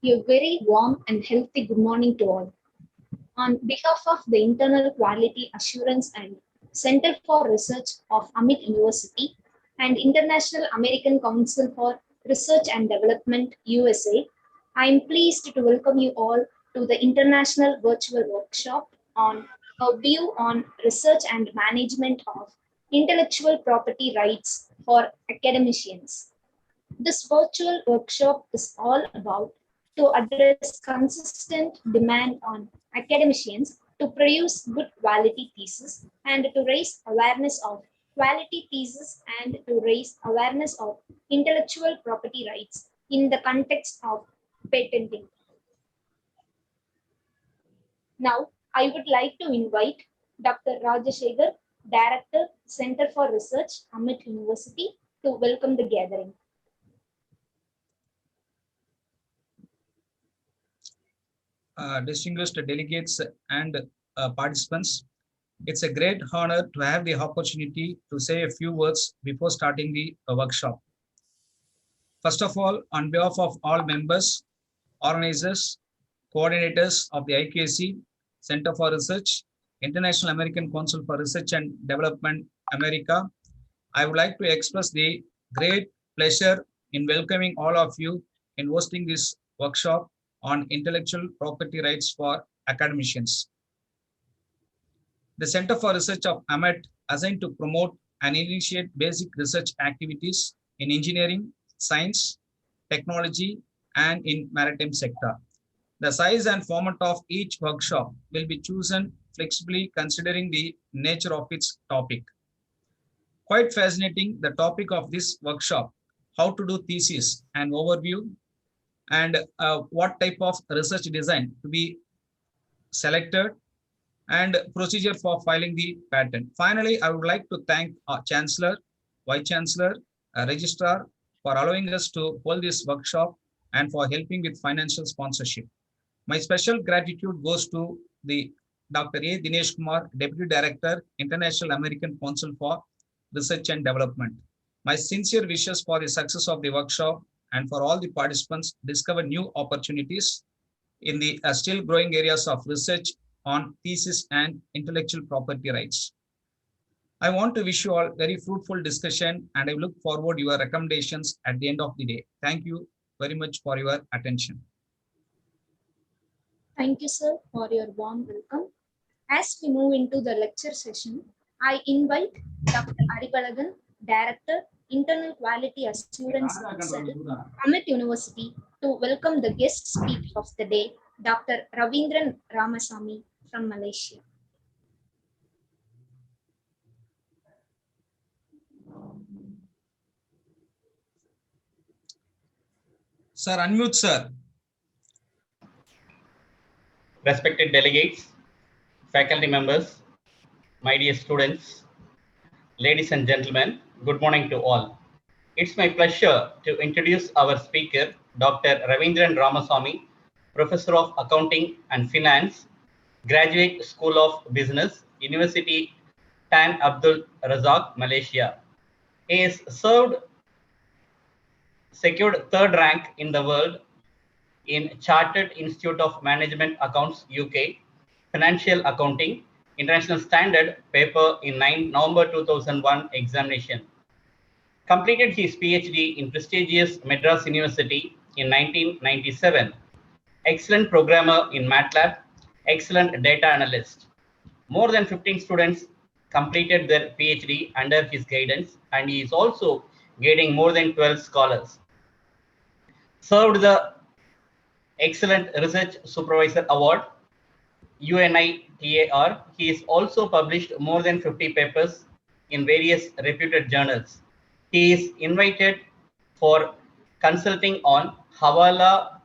A very warm and healthy good morning to all. On behalf of the Internal Quality Assurance and Center for Research of AMET University and International American Council for Research and Development USA, I am pleased to welcome you all to the International Virtual Workshop on a view on research and management of intellectual property rights for academicians. This virtual workshop is all about to address consistent demand on academicians to produce good quality thesis and to raise awareness of quality thesis and to raise awareness of intellectual property rights in the context of patenting. Now, I would like to invite Dr. Rajashekhar, Director, Center for Research, AMET University, to welcome the gathering. Distinguished delegates and participants, it's a great honor to have the opportunity to say a few words before starting the workshop. First of all, on behalf of all members, organizers, coordinators of the IQAC, Center for Research, International American Council for Research and Development, America, I would like to express the great pleasure in welcoming all of you in hosting this workshop on intellectual property rights for academicians. The Center for Research of AMET assigned to promote and initiate basic research activities in engineering, science, technology, and in maritime sector. The size and format of each workshop will be chosen flexibly considering the nature of its topic. Quite fascinating, the topic of this workshop, how to do thesis, an overview, and what type of research design to be selected, and procedure for filing the patent. Finally, I would like to thank our Chancellor, Vice Chancellor, Registrar for allowing us to hold this workshop and for helping with financial sponsorship. My special gratitude goes to the Dr. A. Dinesh Kumar, Deputy Director, International American Council for Research and Development. My sincere wishes for the success of the workshop and for all the participants discover new opportunities in the still growing areas of research on thesis and intellectual property rights. I want to wish you all very fruitful discussion and I look forward to your recommendations at the end of the day. Thank you very much for your attention. Thank you, sir, for your warm welcome. As we move into the lecture session, I invite Dr. Aribalagan, Director, Internal Quality Assurance Cell, AMET University, to welcome the guest speaker of the day, Dr. Ravindran Ramasamy from Malaysia. Sir, unmute, sir. Respected delegates, faculty members, my dear students, ladies and gentlemen, good morning to all. It's my pleasure to introduce our speaker, Dr. Ravindran Ramasamy, Professor of Accounting and Finance, Graduate School of Business, University Tan Abdul, Razak, Malaysia. He has secured third rank in the world in Chartered Institute of Management Accounts, UK, Financial Accounting, International Standard paper in November 2001 examination. Completed his PhD in prestigious Madras University in 1997. Excellent programmer in MATLAB, excellent data analyst. More than 15 students completed their PhD under his guidance, and he is also guiding more than 12 scholars. Served the Excellent Research Supervisor Award, UNITAR. He has also published more than 50 papers in various reputed journals. He is invited for consulting on Hawala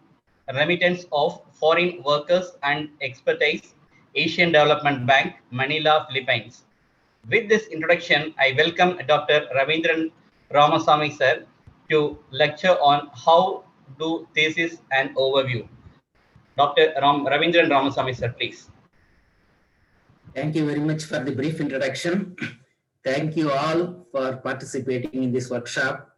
remittance of foreign workers and expertise, Asian Development Bank, Manila, Philippines. With this introduction, I welcome Dr. Ravindran Ramasamy sir to lecture on how do thesis and overview. Dr. Ravindran Ramasamy sir, please. Thank you very much for the brief introduction. Thank you all for participating in this workshop.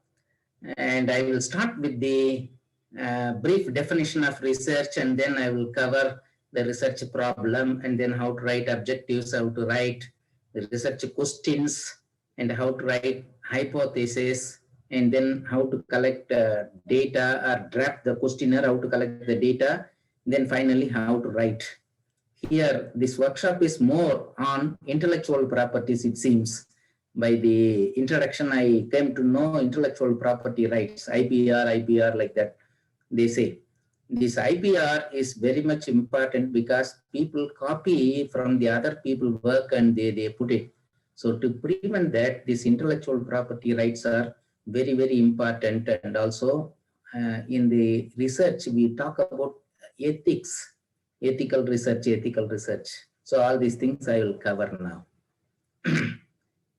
And I will start with the brief definition of research, and then I will cover the research problem, and then how to write objectives, how to write the research questions, and how to write hypothesis, and then how to collect data or draft the questionnaire, how to collect the data, then finally how to write. Here, this workshop is more on intellectual properties, it seems. By the introduction, I came to know intellectual property rights, IPR, like that. They say this IPR is very much important because people copy from the other people's work and they put it. So to prevent that, these intellectual property rights are very, very important. And also in the research, we talk about ethics, ethical research. So all these things I will cover now.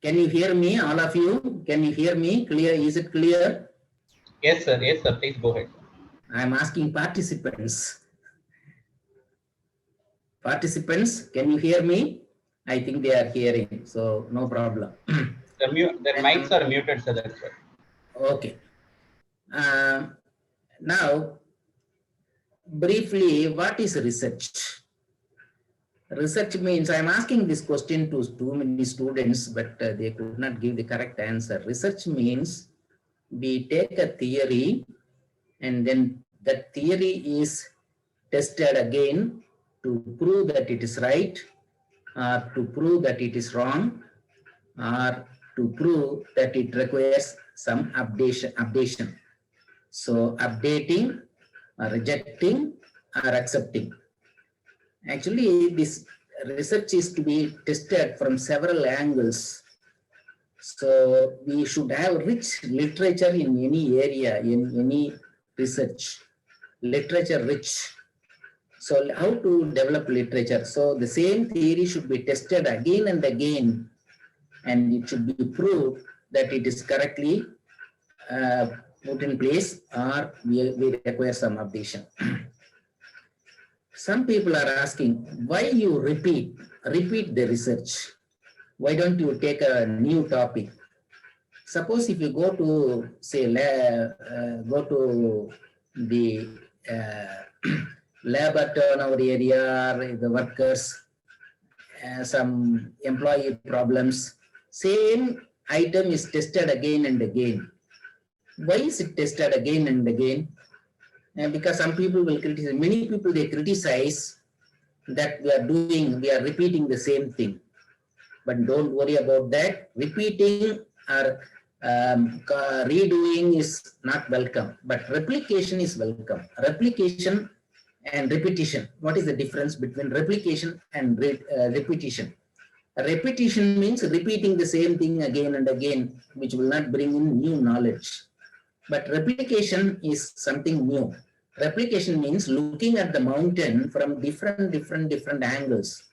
Can you hear me, all of you? Can you hear me? Clear? Is it clear? Yes, sir. Yes, sir. Please go ahead. I'm asking participants. Participants, can you hear me? I think they are hearing, so no problem. Their mics are muted, sir. That's why. Okay. Now, briefly, what is research? Research means, I'm asking this question to too many students, but they could not give the correct answer. Research means we take a theory and then that theory is tested again to prove that it is right, or to prove that it is wrong, or to prove that it requires some updation. So updating, or rejecting, or accepting. Actually, this research is to be tested from several angles. So we should have rich literature in any area, in any research, literature rich. So how to develop literature? So the same theory should be tested again and again, and it should be proved that it is correctly put in place, or we require some updation. Some people are asking, why you repeat the research? Why don't you take a new topic? Suppose if you go to, say, go to the labor turnover area, the workers, some employee problems, same item is tested again and again. Why is it tested again and again? Because some people will criticize, many people they criticize that we are repeating the same thing. But don't worry about that. Repeating or redoing is not welcome, but replication is welcome. Replication and repetition. What is the difference between replication and repetition? Repetition means repeating the same thing again and again, which will not bring in new knowledge. But replication is something new. Replication means looking at the mountain from different angles.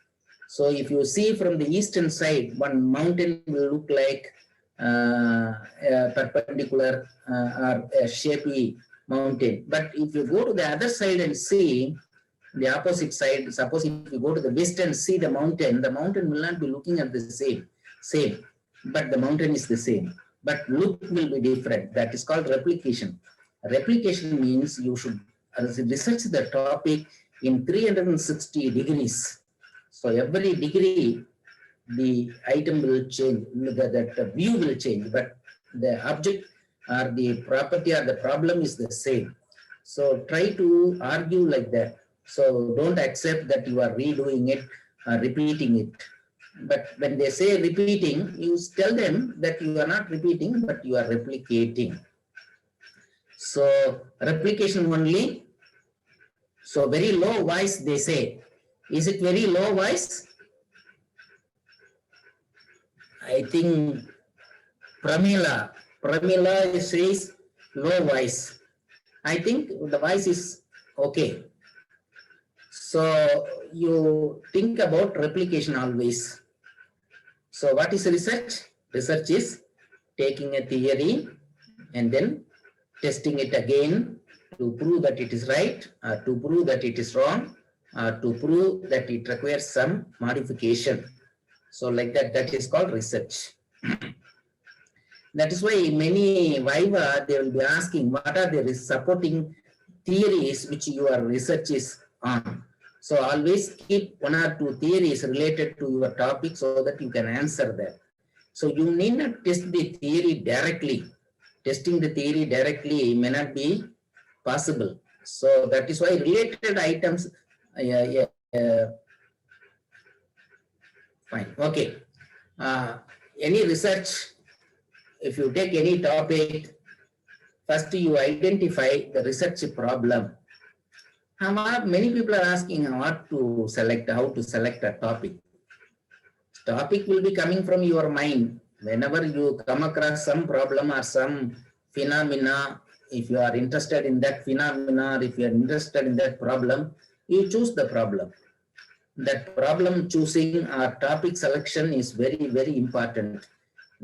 So if you see from the eastern side, one mountain will look like a perpendicular or a shapy mountain. But if you go to the other side and see the opposite side, suppose if you go to the west and see the mountain will not be looking at the same, but the mountain is the same. But look will be different. That is called replication. Replication means you should research the topic in 360 degrees. So every degree, the item will change, the view will change, but the object or the property or the problem is the same. So try to argue like that. So don't accept that you are redoing it or repeating it. But when they say repeating, you tell them that you are not repeating, but you are replicating. So replication only. So very low voice they say. Is it very low voice? I think Pramila says low voice. I think the voice is okay. So you think about replication always. So what is research? Research is taking a theory and then testing it again to prove that it is right, or to prove that it is wrong, or to prove that it requires some modification. So like that, that is called research. That is why many Viva, they will be asking, what are the supporting theories which your research is on. So always keep 1 or 2 theories related to your topic so that you can answer that. So you need not test the theory directly. Testing the theory directly may not be possible. So that is why related items, fine, okay. Any research, if you take any topic, first you identify the research problem. Many people are asking what to select, how to select a topic. Topic will be coming from your mind. Whenever you come across some problem or some phenomena, if you are interested in that phenomena, or if you are interested in that problem, you choose the problem. That problem choosing or topic selection is very, very important,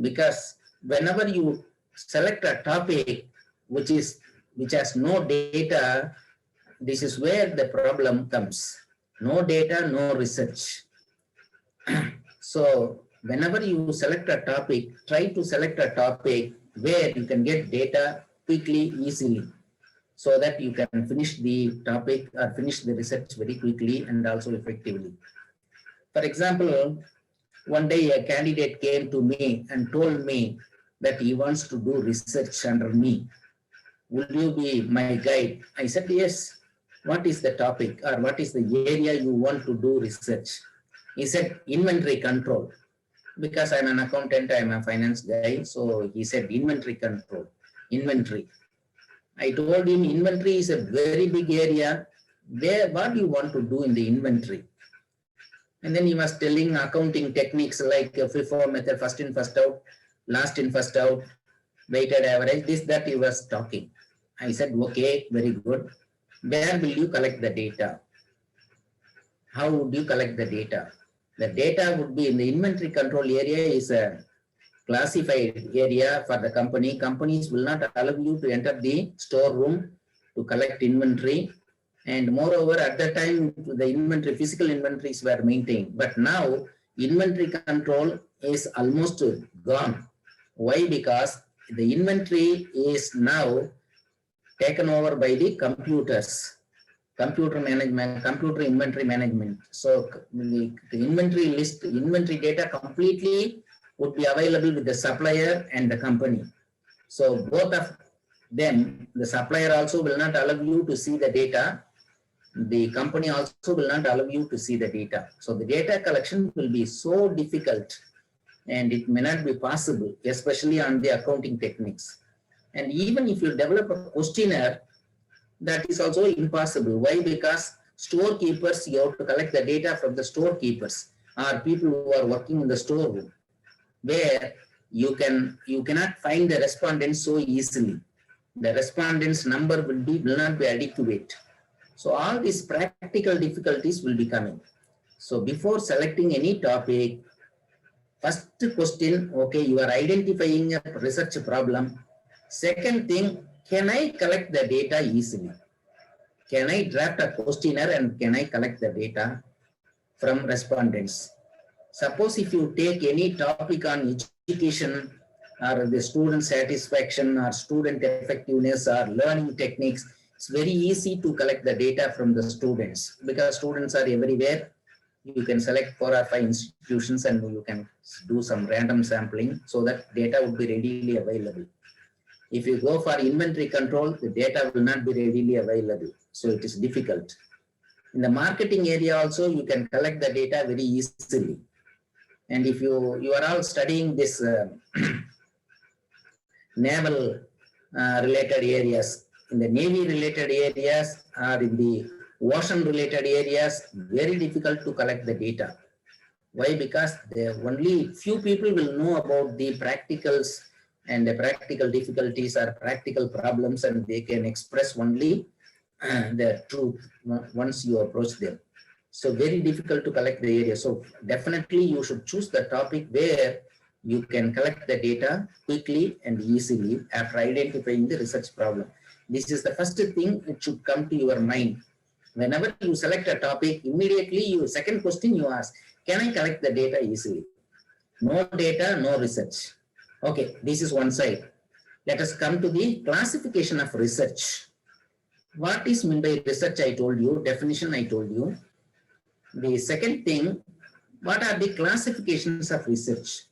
because whenever you select a topic which has no data, this is where the problem comes. No data, no research. So whenever you select a topic, try to select a topic where you can get data quickly, easily, so that you can finish the topic or finish the research very quickly and also effectively. For example, one day a candidate came to me and told me that he wants to do research under me. Will you be my guide? I said, yes. What is the topic or what is the area you want to do research? He said, inventory control. Because I'm an accountant, I'm a finance guy. So he said, inventory control, inventory. I told him inventory is a very big area. What do you want to do in the inventory? And then he was telling accounting techniques like FIFO method, first in, first out, last in, first out, weighted average, this, that he was talking. I said, okay, very good. Where will you collect the data? How would you collect the data? The data would be in the inventory control area is a classified area for the company. Companies will not allow you to enter the storeroom to collect inventory. And moreover, at that time, the inventory, physical inventories were maintained. But now, inventory control is almost gone. Why? Because the inventory is now taken over by the computers, computer management, computer inventory management. So the inventory list, inventory data completely would be available with the supplier and the company. So both of them, the supplier also will not allow you to see the data. The company also will not allow you to see the data. So the data collection will be so difficult and it may not be possible, especially on the accounting techniques. And even if you develop a questionnaire, that is also impossible. Why? Because storekeepers, you have to collect the data from the storekeepers or people who are working in the storeroom, where you cannot find the respondents so easily. The respondents' number will not be adequate. So all these practical difficulties will be coming. So before selecting any topic, first question, okay, you are identifying a research problem. Second thing, can I collect the data easily? Can I draft a questionnaire and can I collect the data from respondents? Suppose if you take any topic on education or the student satisfaction or student effectiveness or learning techniques, it's very easy to collect the data from the students because students are everywhere. You can select 4 or 5 institutions and you can do some random sampling so that data would be readily available. If you go for inventory control, the data will not be readily available. So it is difficult. In the marketing area also, you can collect the data very easily. And if you are all studying this naval related areas, in the Navy related areas or in the ocean related areas, very difficult to collect the data. Why? Because only few people will know about the practicals and the practical difficulties or practical problems, and they can express only the truth once you approach them. So very difficult to collect the area. So definitely you should choose the topic where you can collect the data quickly and easily after identifying the research problem. This is the first thing that should come to your mind. Whenever you select a topic, immediately second question you ask, can I collect the data easily? No data, no research. Okay, this is one side. Let us come to the classification of research. What is meant by research? I told you. Definition I told you. The second thing, what are the classifications of research?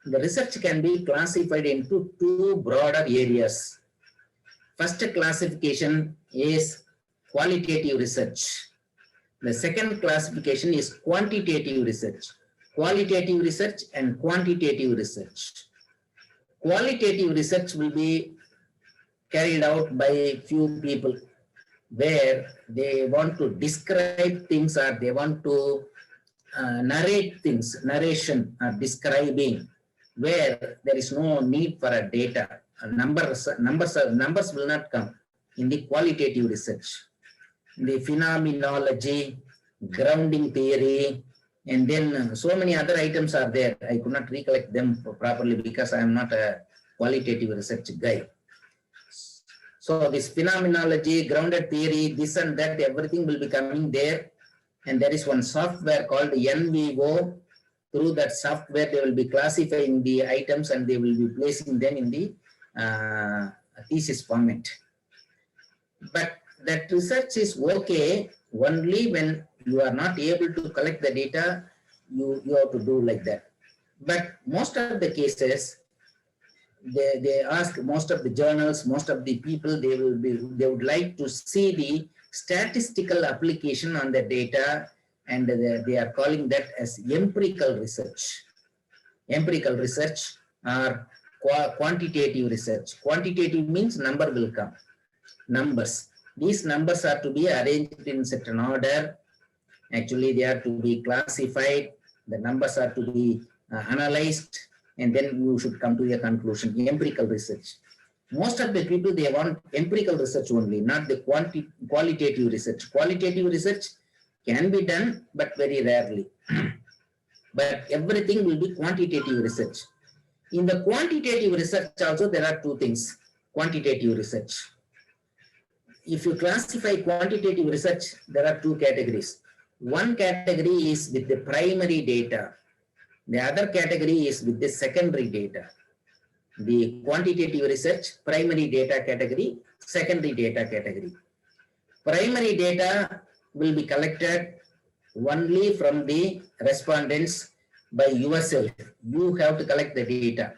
The research can be classified into two broader areas. First classification is qualitative research. The second classification is quantitative research. Qualitative research and quantitative research. Qualitative research will be carried out by few people where they want to describe things or they want to narrate things, narration or describing, where there is no need for a data. Numbers will not come in the qualitative research. The phenomenology, grounding theory, and then so many other items are there. I could not recollect them properly because I am not a qualitative research guy. So this phenomenology, grounded theory, this and that, everything will be coming there. And there is one software called NVO. Through that software, they will be classifying the items and they will be placing them in the thesis format. But that research is okay only when you are not able to collect the data, you have to do like that. But most of the cases, they ask most of the journals, most of the people, they would like to see the statistical application on the data, and they are calling that as empirical research. Empirical research or quantitative research. Quantitative means number will come. Numbers. These numbers are to be arranged in certain order. Actually, they are to be classified. The numbers are to be analyzed, and then you should come to a conclusion. Empirical research. Most of the people, they want empirical research only, not the qualitative research. Qualitative research can be done, but very rarely. But everything will be quantitative research. In the quantitative research also, there are two things. Quantitative research. If you classify quantitative research, there are two categories. One category is with the primary data. The other category is with the secondary data. The quantitative research, primary data category, secondary data category. Primary data will be collected only from the respondents by yourself. You have to collect the data.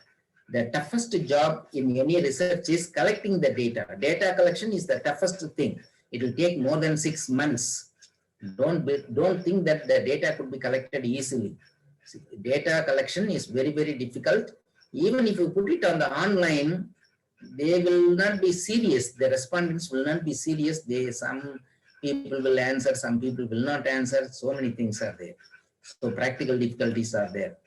The toughest job in any research is collecting the data. Data collection is the toughest thing. It will take more than 6 months. Don't think that the data could be collected easily. Data collection is very, very difficult. Even if you put it on the online, they will not be serious. The respondents will not be serious. Some people will answer, some people will not answer. So many things are there. So practical difficulties are there.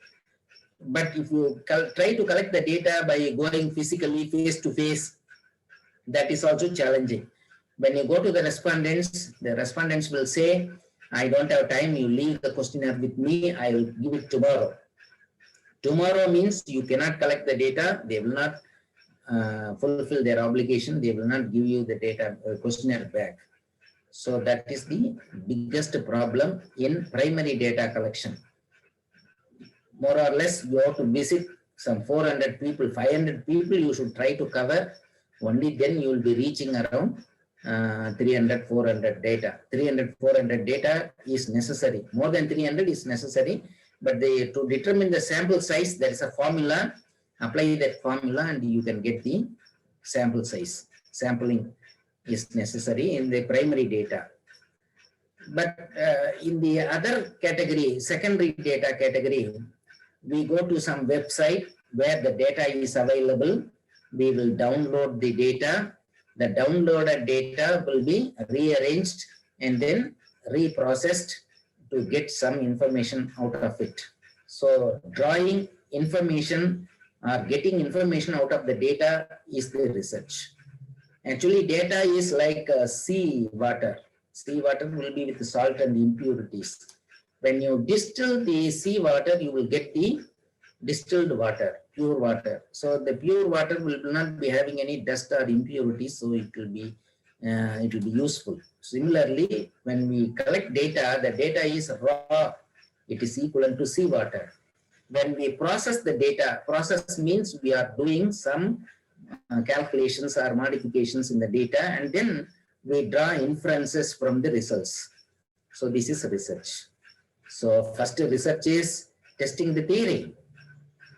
But if you try to collect the data by going physically face to face, that is also challenging. When you go to the respondents will say, I don't have time, you leave the questionnaire with me, I will give it tomorrow. Tomorrow means you cannot collect the data, they will not fulfill their obligation, they will not give you the data questionnaire back. So that is the biggest problem in primary data collection. More or less, you have to visit some 400 people, 500 people you should try to cover. Only then you will be reaching around 300, 400 data. 300, 400 data is necessary. More than 300 is necessary. But to determine the sample size, there is a formula. Apply that formula and you can get the sample size. Sampling is necessary in the primary data. But in the other category, secondary data category, we go to some website where the data is available. We will download the data. The downloaded data will be rearranged and then reprocessed to get some information out of it. So drawing information or getting information out of the data is the research. Actually, data is like sea water. Sea water will be with salt and impurities. When you distill the sea water, you will get the distilled water, pure water. So the pure water will not be having any dust or impurities, so it will be useful. Similarly, when we collect data, the data is raw. It is equivalent to sea water. When we process the data, process means we are doing some calculations or modifications in the data, and then we draw inferences from the results. So this is research. So first research is testing the theory.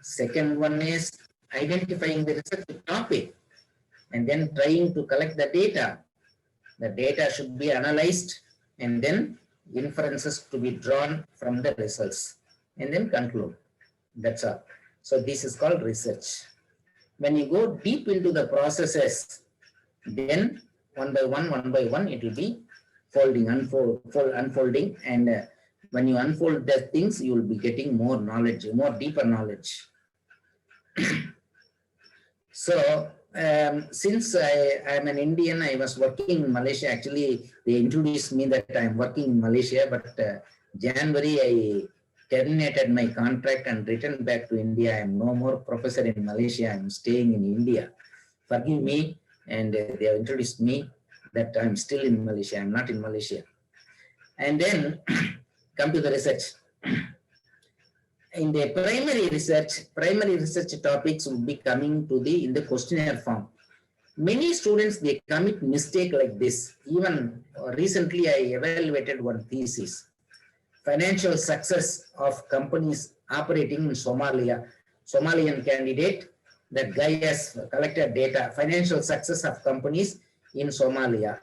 Second one is identifying the research topic and then trying to collect the data. The data should be analyzed and then inferences to be drawn from the results and then conclude. That's all. So this is called research. When you go deep into the processes, then one by one, it will be unfolding, and when you unfold the things, you will be getting more knowledge, more deeper knowledge. So since I am an Indian, I was working in Malaysia. Actually, they introduced me that I am working in Malaysia, but January I terminated my contract and returned back to India. I am no more professor in Malaysia. I am staying in India. Forgive me, and they have introduced me that I am still in Malaysia. I am not in Malaysia. And then come to the research. In the primary research topics will be coming to in the questionnaire form. Many students, they commit mistake like this. Even recently, I evaluated one thesis. Financial success of companies operating in Somalia. Somalian candidate, that guy has collected data, financial success of companies in Somalia.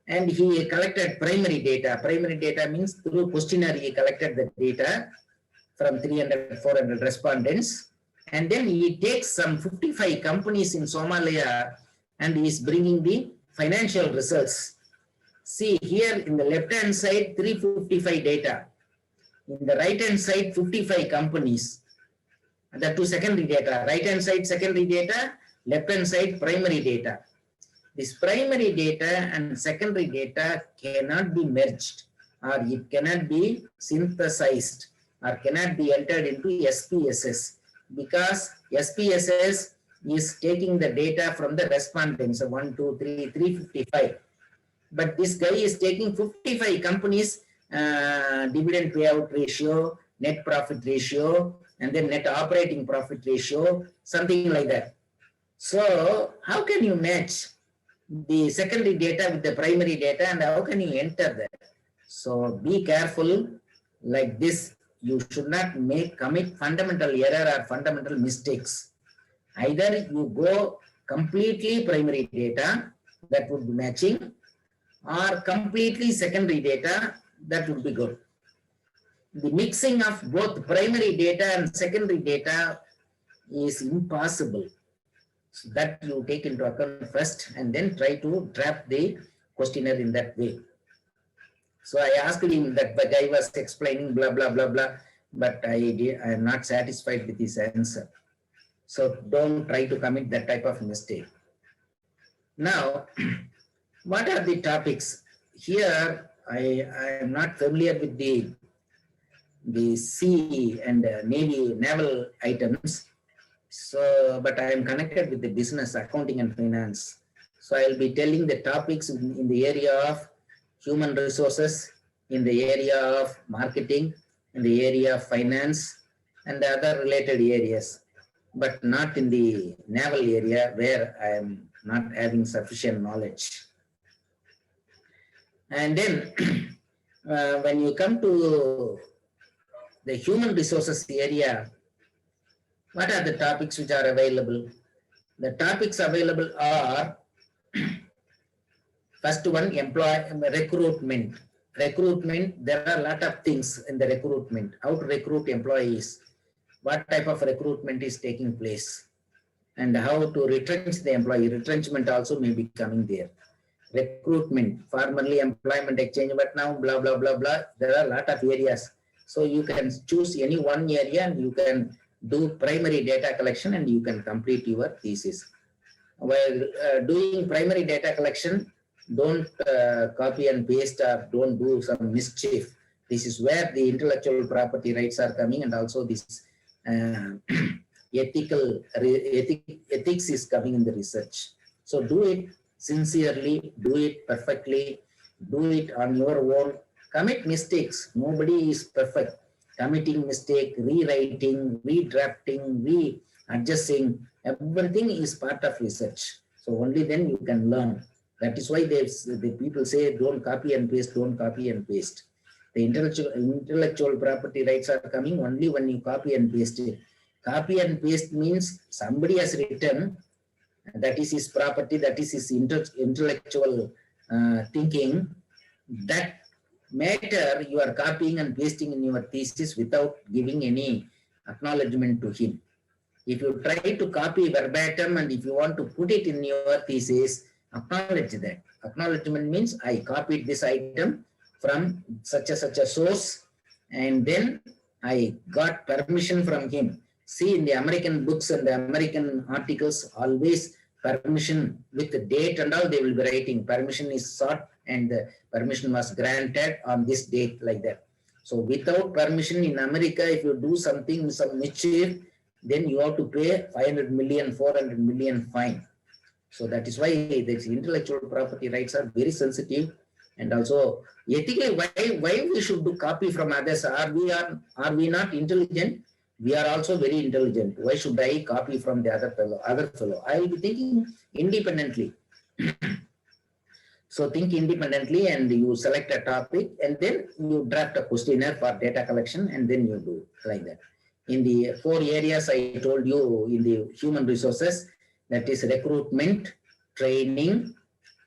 And he collected primary data. Primary data means through questionnaire, he collected the data from 300, 400 respondents. And then he takes some 55 companies in Somalia and he is bringing the financial results. See here in the left-hand side, 355 data. In the right-hand side, 55 companies. And the two secondary data. Right-hand side, secondary data. Left-hand side, primary data. This primary data and secondary data cannot be merged, or it cannot be synthesized, or cannot be entered into SPSS, because SPSS is taking the data from the respondents, 1, 2, 3, 355. But this guy is taking 55 companies, dividend payout ratio, net profit ratio, and then net operating profit ratio, something like that. So how can you match the secondary data with the primary data, and how can you enter that? So be careful like this. You should not commit fundamental error or fundamental mistakes. Either you go completely primary data, that would be matching, or completely secondary data, that would be good. The mixing of both primary data and secondary data is impossible. So that you take into account first and then try to draft the questionnaire in that way. So I asked him, that the guy was explaining blah, blah, blah, blah, but I am not satisfied with his answer. So don't try to commit that type of mistake. Now, what are the topics? Here, I am not familiar with the sea and Navy naval items. So, but I am connected with the business, accounting and finance. So I'll be telling the topics in the area of human resources, in the area of marketing, in the area of finance, and the other related areas, but not in the naval area where I am not having sufficient knowledge. And then when you come to the human resources area, what are the topics which are available? The topics available are, first one, recruitment. Recruitment, there are a lot of things in the recruitment. How to recruit employees, what type of recruitment is taking place, and how to retrench the employee. Retrenchment also may be coming there. Recruitment, formerly employment exchange, but now blah, blah, blah, blah. There are a lot of areas. So you can choose any one area and you can do primary data collection and you can complete your thesis. While doing primary data collection, don't copy and paste or don't do some mischief. This is where the intellectual property rights are coming, and also this ethics is coming in the research. So do it sincerely, do it perfectly, do it on your own. Commit mistakes. Nobody is perfect. Committing mistake, rewriting, redrafting, readjusting, everything is part of research. So only then you can learn. That is why the people say don't copy and paste, don't copy and paste. The intellectual property rights are coming only when you copy and paste it. Copy and paste means somebody has written, that is his property, that is his intellectual thinking. That matter you are copying and pasting in your thesis without giving any acknowledgement to him. If you try to copy verbatim and if you want to put it in your thesis, acknowledge that. Acknowledgement means I copied this item from such a source and then I got permission from him. See, in the American books and the American articles, always permission with the date and all, they will be writing permission is sought and the permission was granted on this date, like that. So without permission in America, if you do something, some mischief, then you have to pay 500 million, 400 million fine. So that is why the intellectual property rights are very sensitive. And also ethically, why we should do copy from others? Are we not intelligent? We are also very intelligent. Why should I copy from the other fellow? I will be thinking independently. So think independently and you select a topic and then you draft a questionnaire for data collection and then you do like that. In the 4 areas I told you in the human resources, that is recruitment, training,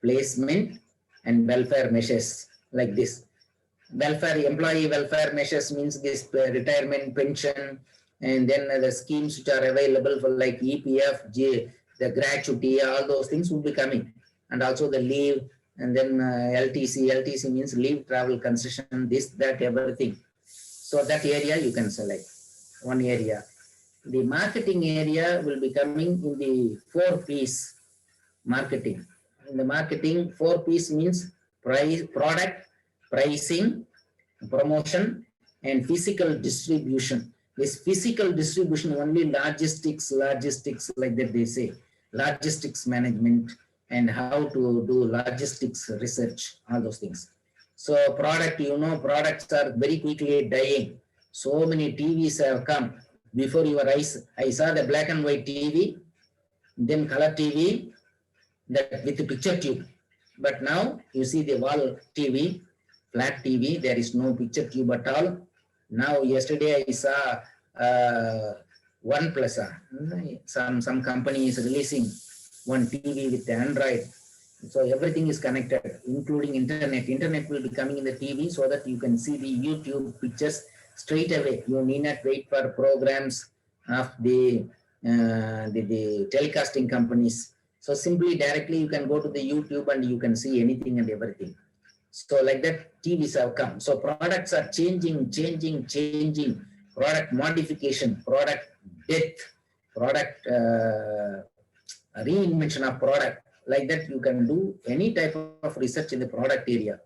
placement, and welfare measures, like this. Employee welfare measures means this retirement, pension, and then the schemes which are available for like EPF, the gratuity, all those things will be coming. And also the leave, and then LTC means leave travel concession, this, that, everything. So that area you can select, one area. The marketing area will be coming in the 4 P's marketing. In the marketing, 4 P's means price, product, pricing, promotion, and physical distribution. This physical distribution only logistics, like that they say, logistics management and how to do logistics research, all those things. So product, you know, products are very quickly dying. So many TVs have come before your eyes. I saw the black and white TV, then color TV, that with the picture tube. But now you see the wall TV, flat TV, there is no picture tube at all. Now yesterday I saw OnePlus, some company is releasing one TV with the Android. So everything is connected, including internet. Internet will be coming in the TV so that you can see the YouTube pictures straight away. You need not wait for programs of the telecasting companies. So simply directly you can go to the YouTube and you can see anything and everything. So like that, TVs have come. So products are changing. Product modification, product death, product reinvention of product. Like that, you can do any type of research in the product area.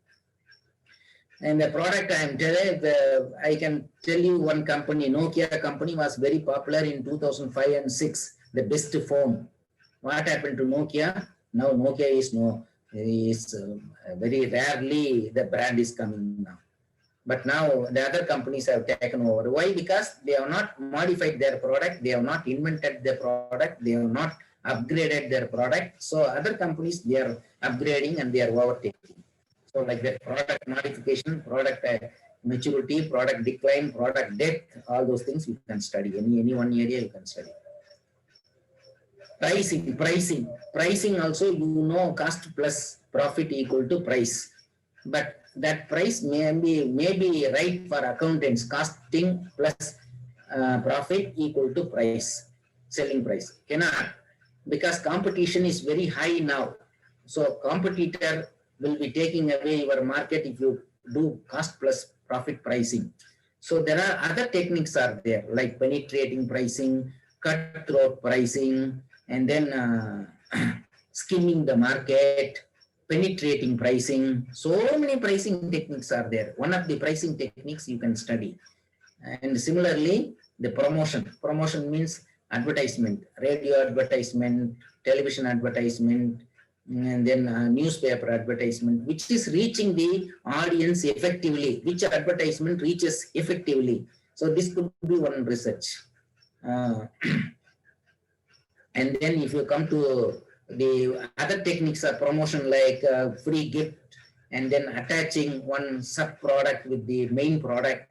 And the product I can tell you one company, Nokia company was very popular in 2005 and 6, the best phone. What happened to Nokia? Now Nokia is very rarely the brand is coming now. But now the other companies have taken over. Why? Because they have not modified their product, they have not invented their product, they have not upgraded their product. So other companies, they are upgrading and they are overtaking. So like that, product modification, product maturity, product decline, product death, all those things you can study. Any one area you can study. Pricing also, you know, cost plus profit equal to price. But that price may be right for accountants. Costing plus profit equal to price, selling price. Cannot, because competition is very high now. So competitor will be taking away your market if you do cost plus profit pricing. So there are other techniques are there, like penetrating pricing, cutthroat pricing, and then skimming the market, penetrating pricing. So many pricing techniques are there. One of the pricing techniques you can study. And similarly, the promotion. Promotion means advertisement, radio advertisement, television advertisement, and then newspaper advertisement, which is reaching the audience effectively, which advertisement reaches effectively. So this could be one research. And then if you come to The other techniques are promotion like free gift and then attaching one sub product with the main product.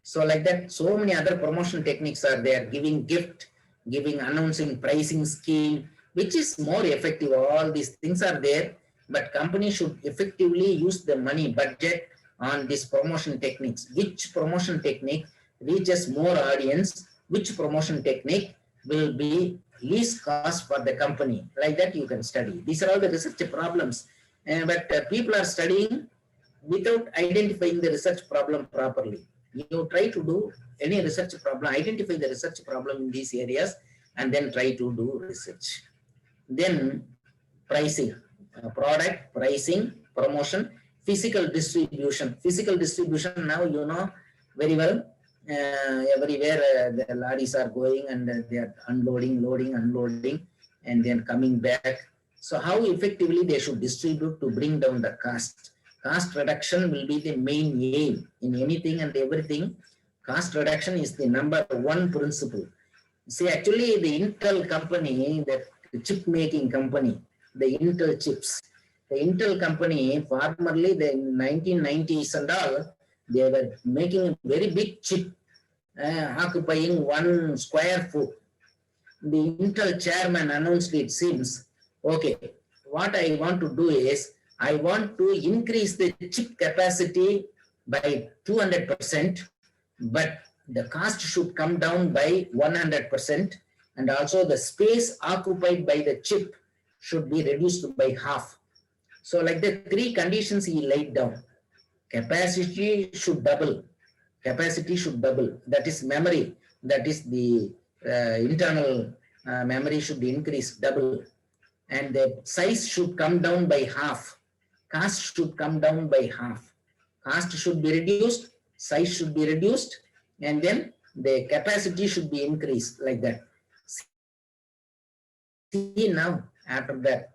So like that, so many other promotion techniques are there, giving gift, giving, announcing pricing scheme, which is more effective. All these things are there, but company should effectively use the money budget on these promotion techniques. Which promotion technique reaches more audience, which promotion technique will be least cost for the company. Like that you can study. These are all the research problems. But people are studying without identifying the research problem properly. You try to do any research problem, identify the research problem in these areas, and then try to do research. Then pricing, product, pricing, promotion, physical distribution. Physical distribution, now you know very well, everywhere the lorries are going and they are unloading, loading, unloading, and then coming back. So how effectively they should distribute to bring down the cost. Cost reduction will be the main aim in anything and everything. Cost reduction is the number one principle. See, actually the Intel company, that chip making company, the Intel chips, the Intel company, formerly the 1990s and all, they were making a very big chip, occupying 1 square foot. The Intel chairman announced, it seems, okay, what I want to do is, I want to increase the chip capacity by 200%, but the cost should come down by 100%, and also the space occupied by the chip should be reduced by half. So like the 3 conditions he laid down. Capacity should double. Capacity should double. That is memory. That is the internal memory should increase double. And the size should come down by half. Cost should come down by half. Cost should be reduced. Size should be reduced. And then the capacity should be increased like that. See now, after that.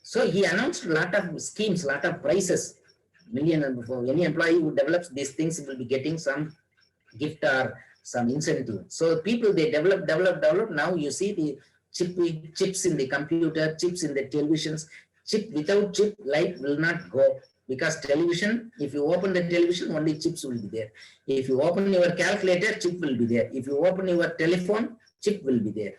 So he announced a lot of schemes, lot of prices. Any employee who develops these things will be getting some gift or some incentive. So people, they develop. Now you see the chips in the computer, chips in the televisions. Chip, without chip, light will not go. Because television, if you open the television, only chips will be there. If you open your calculator, chip will be there. If you open your telephone, chip will be there.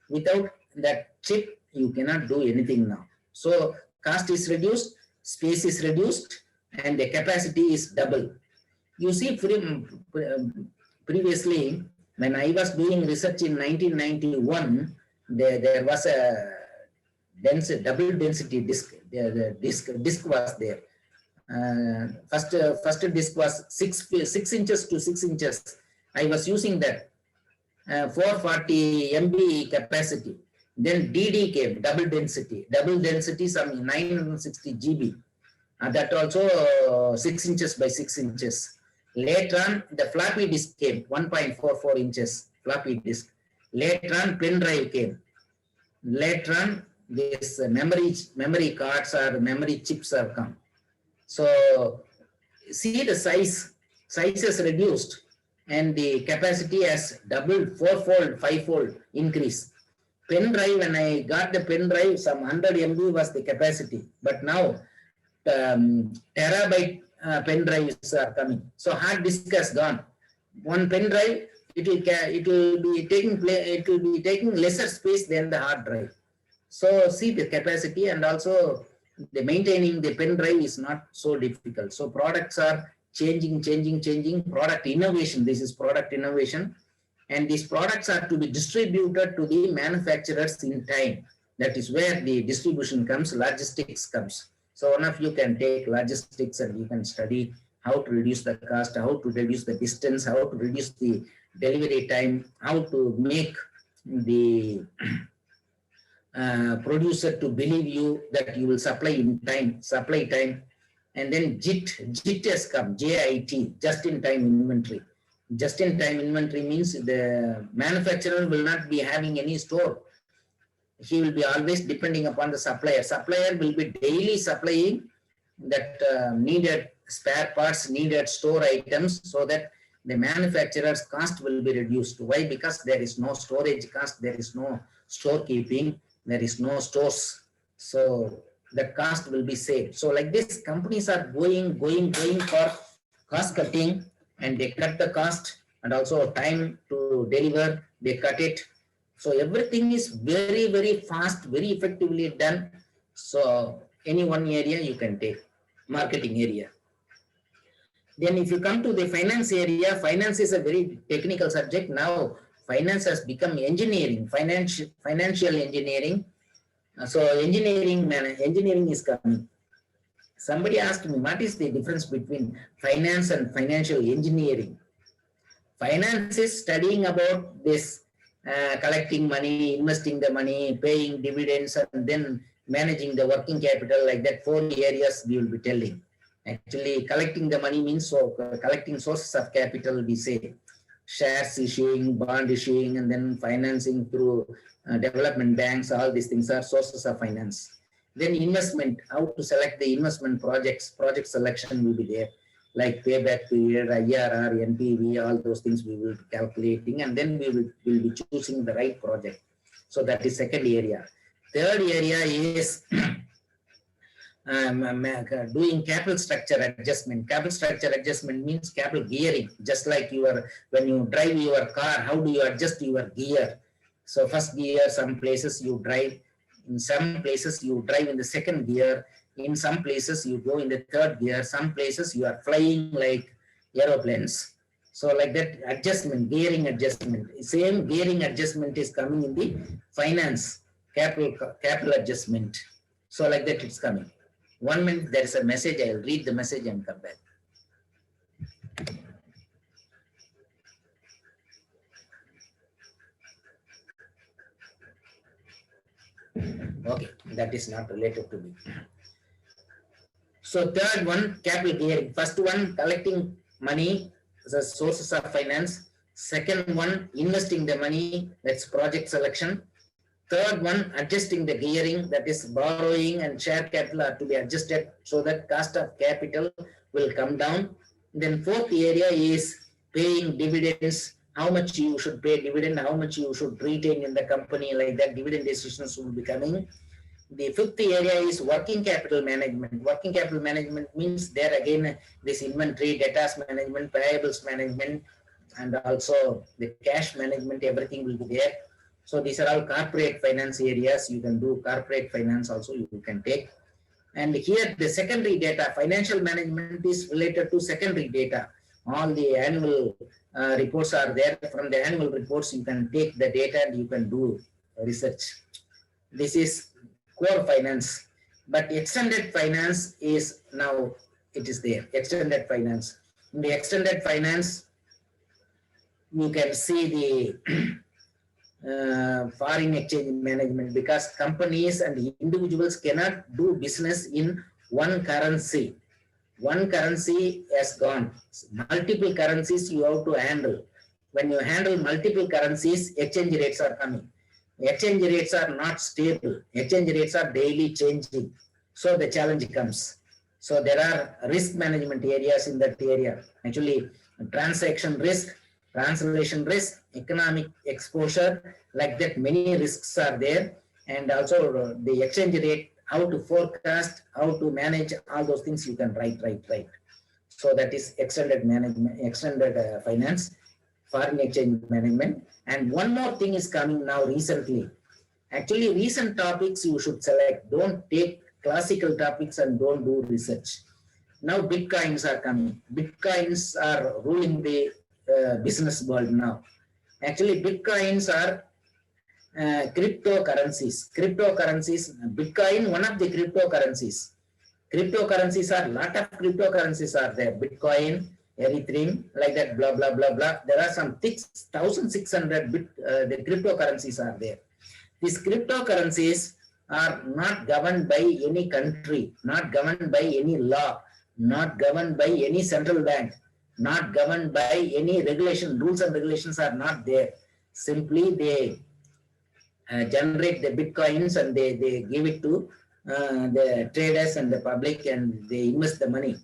Without that chip, you cannot do anything now. So cost is reduced, space is reduced, and the capacity is double. You see, previously, when I was doing research in 1991, there was a double density disk. The disk was there. First disk was 6 inches to 6 inches. I was using that 440 MB capacity. Then DD came, double density some 960 GB. That also 6 inches by 6 inches. Later on, the floppy disk came, 1.44 inches floppy disk. Later on, pen drive came. Later on, this memory cards or memory chips have come. So see the size has reduced and the capacity has doubled, 4-fold, 5-fold increase. Pen drive, when I got the pen drive, some 100 MB was the capacity, but now terabyte pen drives are coming. So hard disk has gone. One pen drive, it will be taking lesser space than the hard drive. So see the capacity, and also the maintaining the pen drive is not so difficult. So products are changing. Product innovation. This is product innovation. And these products are to be distributed to the manufacturers in time. That is where the distribution comes, logistics comes. So one of you can take logistics and you can study how to reduce the cost, how to reduce the distance, how to reduce the delivery time, how to make the producer to believe you that you will supply in time, and then JIT has come, JIT, just-in-time inventory. Just-in-time inventory means the manufacturer will not be having any store. He will be always depending upon the supplier. Supplier will be daily supplying that needed spare parts, needed store items, so that the manufacturer's cost will be reduced. Why? Because there is no storage cost, there is no storekeeping, there is no stores. So the cost will be saved. So like this, companies are going for cost cutting, and they cut the cost, and also time to deliver, they cut it. So everything is very fast, very effectively done. So any one area you can take, marketing area. Then if you come to the finance area, finance is a very technical subject. Now finance has become engineering, financial engineering. So engineering is coming. Somebody asked me, what is the difference between finance and financial engineering? Finance is studying about this, collecting money, investing the money, paying dividends, and then managing the working capital. Like that, 4 areas we will be telling. Actually, collecting the money means collecting sources of capital, we say. Shares issuing, bond issuing, and then financing through development banks. All these things are sources of finance. Then investment, how to select the investment projects. Project selection will be there, like payback period, IRR, NPV, all those things we will be calculating, and then we will be choosing the right project. So that is second area. Third area is doing capital structure adjustment. Capital structure adjustment means capital gearing. Just like when you drive your car, how do you adjust your gear? So first gear, some places you drive. In some places you drive in the second gear. In some places you go in the third gear. Some places you are flying like aeroplanes. So like that adjustment, gearing adjustment. Same gearing adjustment is coming in the finance, capital adjustment. So like that it's coming. 1 minute, there is a message. I'll read the message and come back. Okay, that is not related to me. So third one, capital gearing. First one, collecting money, the sources of finance. Second one, investing the money, that's project selection. Third one, adjusting the gearing, that is borrowing and share capital are to be adjusted so that cost of capital will come down. Then fourth area is paying dividends, how much you should pay dividend, how much you should retain in the company, like that dividend decisions will be coming. The fifth area is working capital management. Working capital management means there again this inventory, debtors management, payables management, and also the cash management, everything will be there. So these are all corporate finance areas. You can do corporate finance also, you can take. And here the secondary data, financial management is related to secondary data. All the annual reports are there. From the annual reports, you can take the data and you can do research. This is core finance. But extended finance is now, it is there, extended finance. In the extended finance, you can see the foreign exchange management, because companies and individuals cannot do business in one currency. One currency has gone. Multiple currencies you have to handle. When you handle multiple currencies, exchange rates are coming. Exchange rates are not stable. Exchange rates are daily changing. So the challenge comes. So there are risk management areas in that area. Actually, transaction risk, translation risk, economic exposure, like that many risks are there. And also the exchange rate, how to forecast, how to manage, all those things you can write. So that is extended management, extended finance, foreign exchange management. And one more thing is coming now recently. Actually, recent topics you should select. Don't take classical topics and don't do research. Now Bitcoins are coming. Bitcoins are ruling the business world now. Actually, Bitcoins are cryptocurrencies. Bitcoin, one of the cryptocurrencies. Cryptocurrencies are, lot of cryptocurrencies are there. Bitcoin, Ethereum, like that, blah, blah, blah, blah. There are some 1,600 the cryptocurrencies are there. These cryptocurrencies are not governed by any country, not governed by any law, not governed by any central bank, not governed by any regulation. Rules and regulations are not there. Simply they generate the Bitcoins and they give it to the traders and the public, and they invest the money.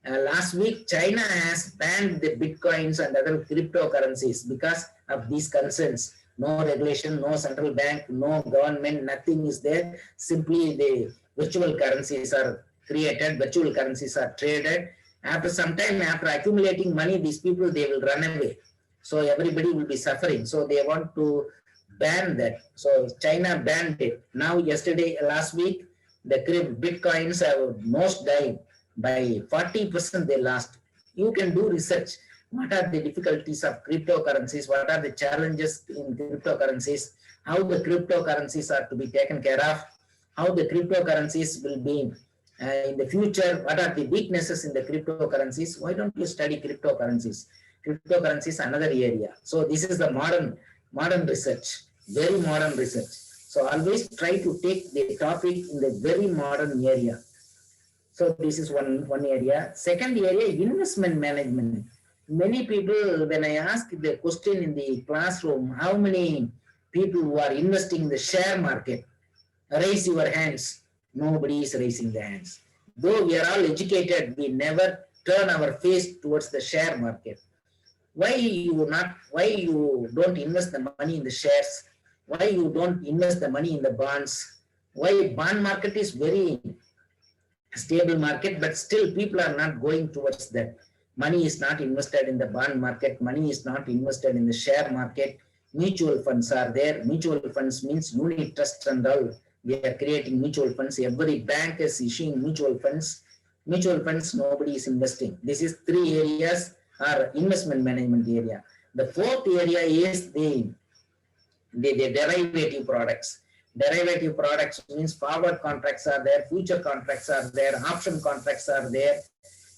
Last week, China has banned the Bitcoins and other cryptocurrencies because of these concerns. no regulation, no central bank, no government, nothing is there. Simply the virtual currencies are created, virtual currencies are traded. After some time, after accumulating money, these people, they will run away. So everybody will be suffering. So they want to ban that. So China banned it. Now yesterday, last week, the Bitcoins have most died by 40% they lost. You can do research. What are the difficulties of cryptocurrencies? What are the challenges in cryptocurrencies? How the cryptocurrencies are to be taken care of? How the cryptocurrencies will be in the future? What are the weaknesses in the cryptocurrencies? Why don't you study cryptocurrencies? Cryptocurrency is another area. So this is the modern research, very modern research. So always try to take the topic in the very modern area. So this is one area. Second area, investment management. Many people, when I ask the question in the classroom, how many people who are investing in the share market, raise your hands. Nobody is raising the hands. Though we are all educated, we never turn our face towards the share market. Why you don't invest the money in the shares? Why you don't invest the money in the bonds? Why bond market is very stable market, but still people are not going towards that. Money is not invested in the bond market. Money is not invested in the share market. Mutual funds are there. Mutual funds means unit trust and all. We are creating mutual funds. Every bank is issuing mutual funds. Mutual funds, nobody is investing. This is three areas are investment management area. The fourth area is the derivative products. Derivative products means forward contracts are there, future contracts are there, option contracts are there,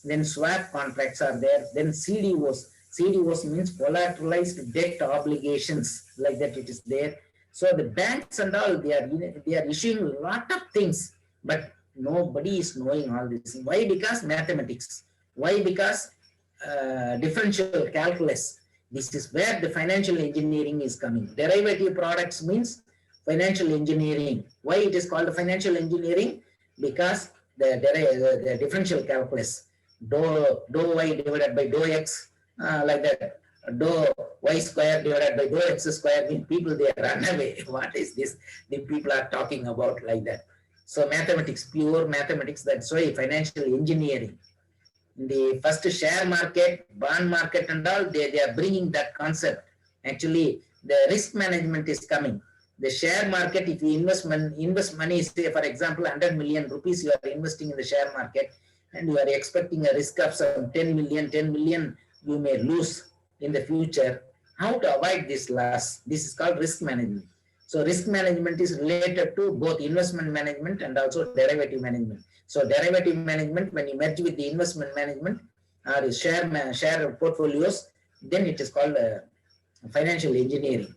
then swap contracts are there, then CDOs. CDOs means collateralized debt obligations, like that it is there. So the banks and all, they are issuing a lot of things, but nobody is knowing all this. Why? Because mathematics. Why? Because differential calculus. This is where the financial engineering is coming. Derivative products means financial engineering. Why it is called financial engineering? Because the differential calculus, dou y divided by dou x, like that, dou y square divided by dou x square, means people, they run away. What is this? The people are talking about like that. So mathematics, pure mathematics, that's why financial engineering. In the first share market, bond market and all, they are bringing that concept. Actually, the risk management is coming. The share market, if you invest money, say for example, 100 million rupees you are investing in the share market, and you are expecting a risk of some 10 million you may lose in the future. How to avoid this loss? This is called risk management. So risk management is related to both investment management and also derivative management. So derivative management, when you merge with the investment management or share portfolios, then it is called financial engineering.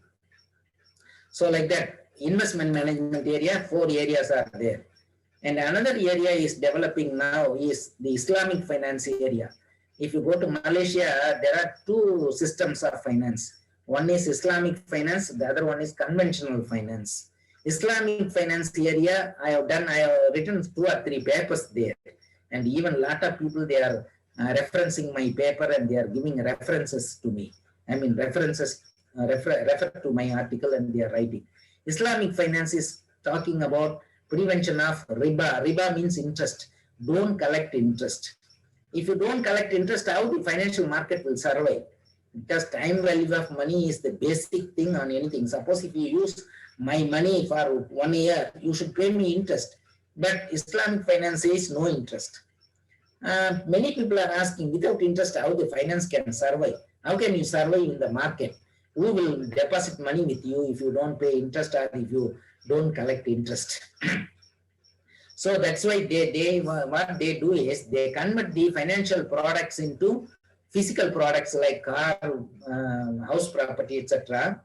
So like that, investment management area, 4 areas are there. And another area is developing now is the Islamic finance area. If you go to Malaysia, there are 2 systems of finance. One is Islamic finance, the other one is conventional finance. Islamic finance area, I have written 2 or 3 papers there. And even a lot of people, they are referencing my paper and they are giving references to me. I mean, references, refer to my article and they are writing. Islamic finance is talking about prevention of riba. Riba means interest. Don't collect interest. If you don't collect interest, how the financial market will survive? Because time value of money is the basic thing on anything. Suppose if you use my money for 1 year, you should pay me interest. But Islamic finance is no interest. Many people are asking, without interest, how the finance can survive? How can you survive in the market? Who will deposit money with you if you don't pay interest or if you don't collect interest? So that's why what they do is they convert the financial products into physical products like car, house property, etc.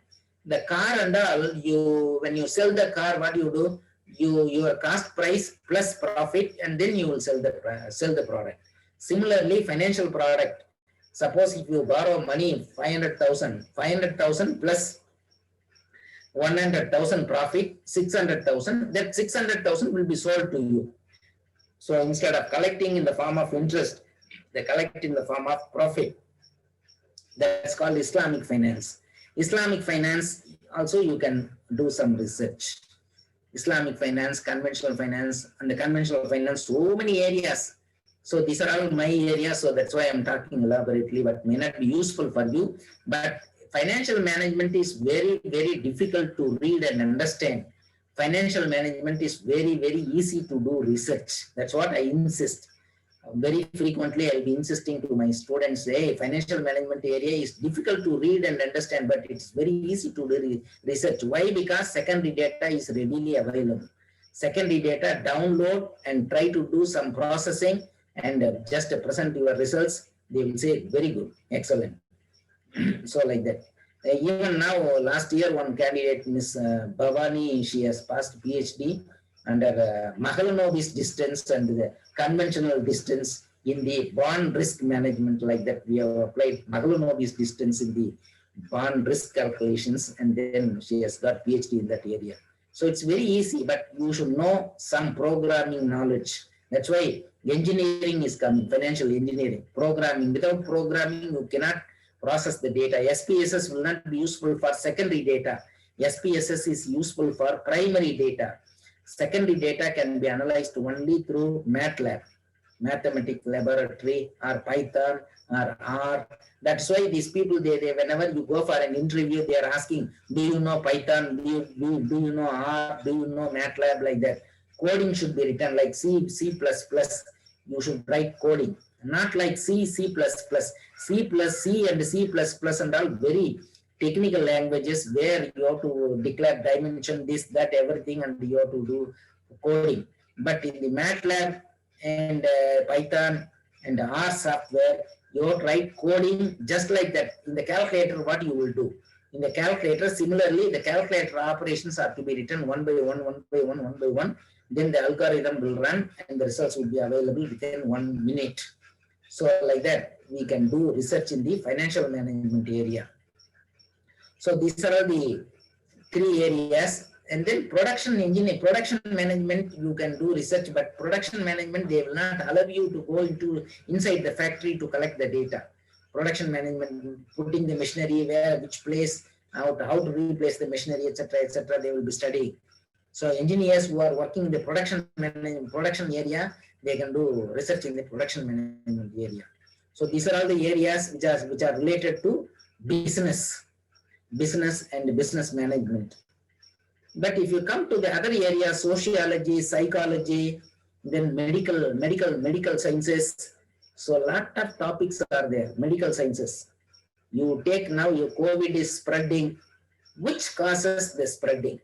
The car and all, when you sell the car, what you do? Your cost price plus profit, and then you will sell the product. Similarly, financial product. Suppose if you borrow money 500,000 plus 100,000 profit, 600,000. That 600,000 will be sold to you. So instead of collecting in the form of interest, they collect in the form of profit. That's called Islamic finance. Islamic finance, also you can do some research. Islamic finance, conventional finance, and the conventional finance, so many areas. So these are all my areas, so that's why I'm talking elaborately, but may not be useful for you. But financial management is very, very difficult to read and understand. Financial management is very, very easy to do research. That's what I insist. Very frequently, I'll be insisting to my students, hey, financial management area is difficult to read and understand, but it's very easy to do research. Why? Because secondary data is readily available. Secondary data, download and try to do some processing and just present your results. They will say, very good, excellent. So like that. Even now, last year, one candidate, Miss Bhavani, she has passed PhD under Mahalanobis distance and the conventional distance in the bond risk management. Like that, we have applied Mahalanobis distance in the bond risk calculations, and then she has got PhD in that area. So it's very easy, but you should know some programming knowledge. That's why engineering is coming, financial engineering, programming. Without programming, you cannot process the data. SPSS will not be useful for secondary data. SPSS is useful for primary data. Secondary data can be analyzed only through MATLAB, Mathematics Laboratory, or Python, or R. That's why these people, they whenever you go for an interview, they are asking, do you know Python? Do you know R? Do you know MATLAB? Like that. Coding should be written like C, C++. You should write coding, not like C, C++. C plus C and C++ and all very technical languages where you have to declare dimension, this, that, everything, and you have to do coding. But in the MATLAB and Python and R software, you have to write coding just like that. In the calculator, what you will do? In the calculator, similarly, the calculator operations are to be written one by one, one by one, one by one. Then the algorithm will run and the results will be available within 1 minute. So like that, we can do research in the financial management area. So these are the 3 areas. And then production engineering, production management, you can do research, but production management, they will not allow you to go into inside the factory to collect the data. Production management, putting the machinery where, which place, how to replace the machinery, etc., they will be studying. So engineers who are working in the production area, they can do research in the production management area. So these are all the areas which are related to business and business management. But if you come to the other areas, sociology, psychology, then medical sciences, so a lot of topics are there. Medical sciences. You take now, your COVID is spreading. Which causes the spreading?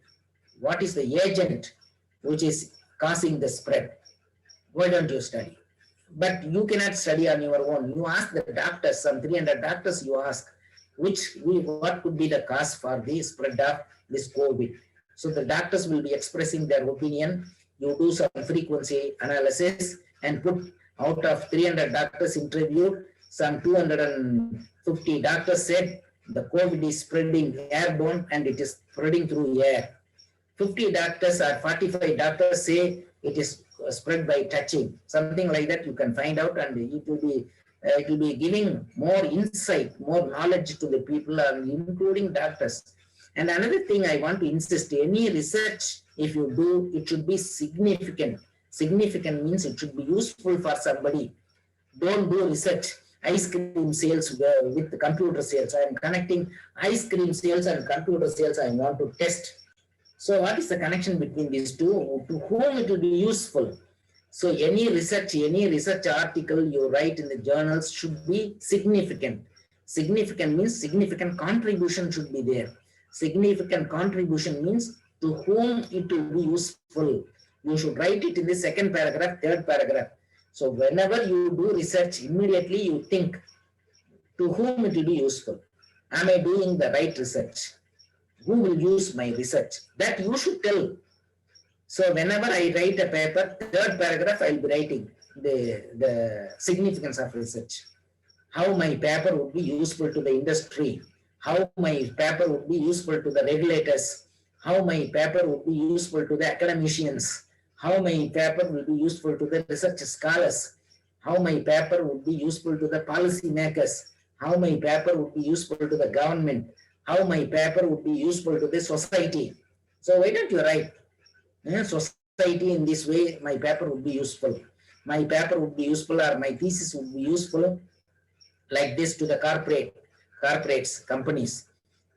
What is the agent which is causing the spread? Why don't you study? But you cannot study on your own. You ask the doctors, some 300 doctors you ask, what could be the cause for the spread of this COVID? So the doctors will be expressing their opinion. You do some frequency analysis and put out of 300 doctors interviewed, some 250 doctors said the COVID is spreading airborne and it is spreading through air. 50 doctors or 45 doctors say it is spread by touching. Something like that you can find out, and it will be giving more insight, more knowledge to the people, including doctors. And another thing I want to insist, any research, if you do, it should be significant. Significant means it should be useful for somebody. Don't do research, ice cream sales with the computer sales. I am connecting ice cream sales and computer sales. I want to test. So what is the connection between these two? To whom it will be useful? So any research article you write in the journals should be significant. Significant means significant contribution should be there. Significant contribution means to whom it will be useful. You should write it in the second paragraph, third paragraph. So whenever you do research, immediately you think to whom it will be useful. Am I doing the right research? Who will use my research? That you should tell. So whenever I write a paper, third paragraph, I'll be writing the significance of research. How my paper would be useful to the industry. How my paper would be useful to the regulators. How my paper would be useful to the academicians. How my paper will be useful to the research scholars. How my paper would be useful to the policy makers. How my paper would be useful to the government. how my paper would be useful to the society. So why don't you write, society in this way, my paper would be useful. My paper would be useful, or my thesis would be useful like this to the corporates, companies.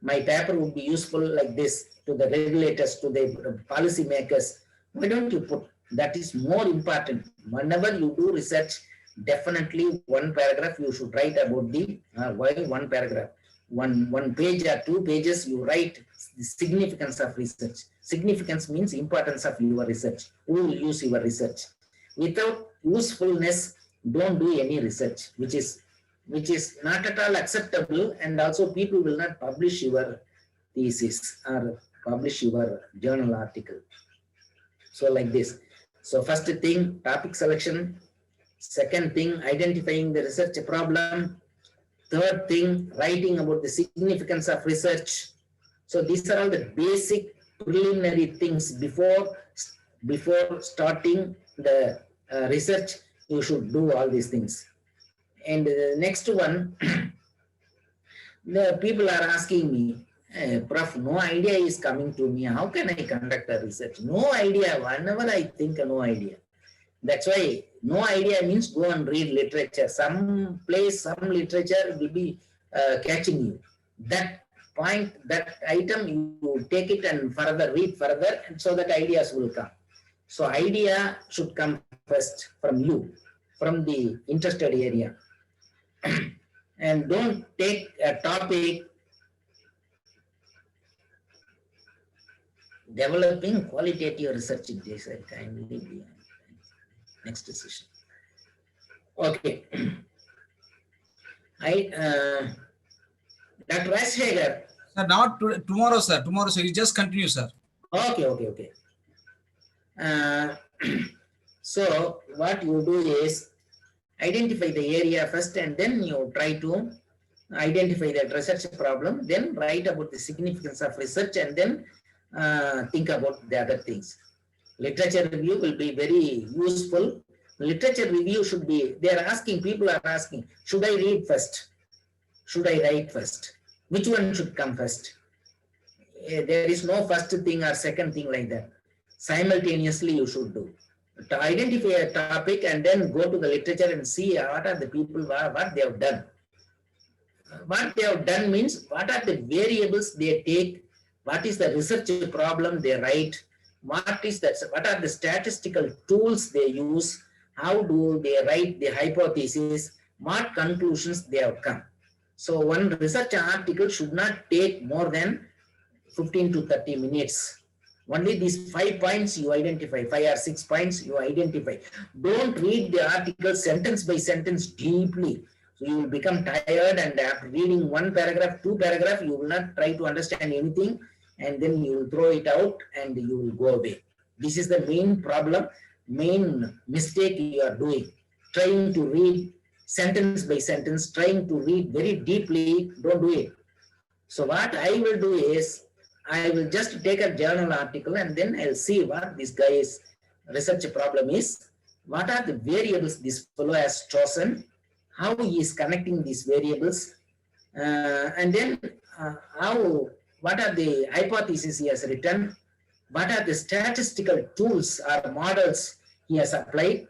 My paper would be useful like this to the regulators, to the policy makers. Why don't you put? That is more important. Whenever you do research, definitely one paragraph you should write about the why one paragraph. One page or 2 pages you write the significance of research. Significance means importance of your research. Who will use your research? Without usefulness, don't do any research, which is not at all acceptable, and also people will not publish your thesis or publish your journal article. So like this. So first thing, topic selection. Second thing, identifying the research problem. Third thing, writing about the significance of research. So these are all the basic preliminary things before starting the research. You should do all these things. And the next one, the people are asking me, Prof, no idea is coming to me. How can I conduct a research? No idea. Whenever I think, no idea. That's why no idea means go and read literature. Some place, some literature will be catching you. That point, that item, you take it and further read further, and so that ideas will come. So idea should come first from you, from the interested area. And don't take a topic. Developing qualitative research in this, kindly be next session. Okay. Dr. Razak. Sir, not tomorrow, sir. Tomorrow, sir. You just continue, sir. Okay. So what you do is identify the area first, and then you try to identify the research problem, then write about the significance of research, and then think about the other things. Literature review will be very useful. Literature review should be, people are asking, should I read first? Should I write first? Which one should come first? There is no first thing or second thing like that. Simultaneously you should do. To identify a topic and then go to the literature and see what are the people, what they have done. What they have done means what are the variables they take, what is the research problem they write, what are the statistical tools they use, how do they write the hypothesis, what conclusions they have come. So one research article should not take more than 15 to 30 minutes. Only these 5 points you identify, 5 or 6 points you identify. Don't read the article sentence by sentence deeply. So you will become tired, and after reading 1 paragraph, 2 paragraph, you will not try to understand anything, and then you will throw it out and you will go away. This is the main problem, main mistake you are doing. Trying to read sentence by sentence, trying to read very deeply, don't do it. So what I will do is, I will just take a journal article and then I'll see what this guy's research problem is, what are the variables this fellow has chosen, how he is connecting these variables, and then what are the hypotheses he has written, what are the statistical tools or models he has applied.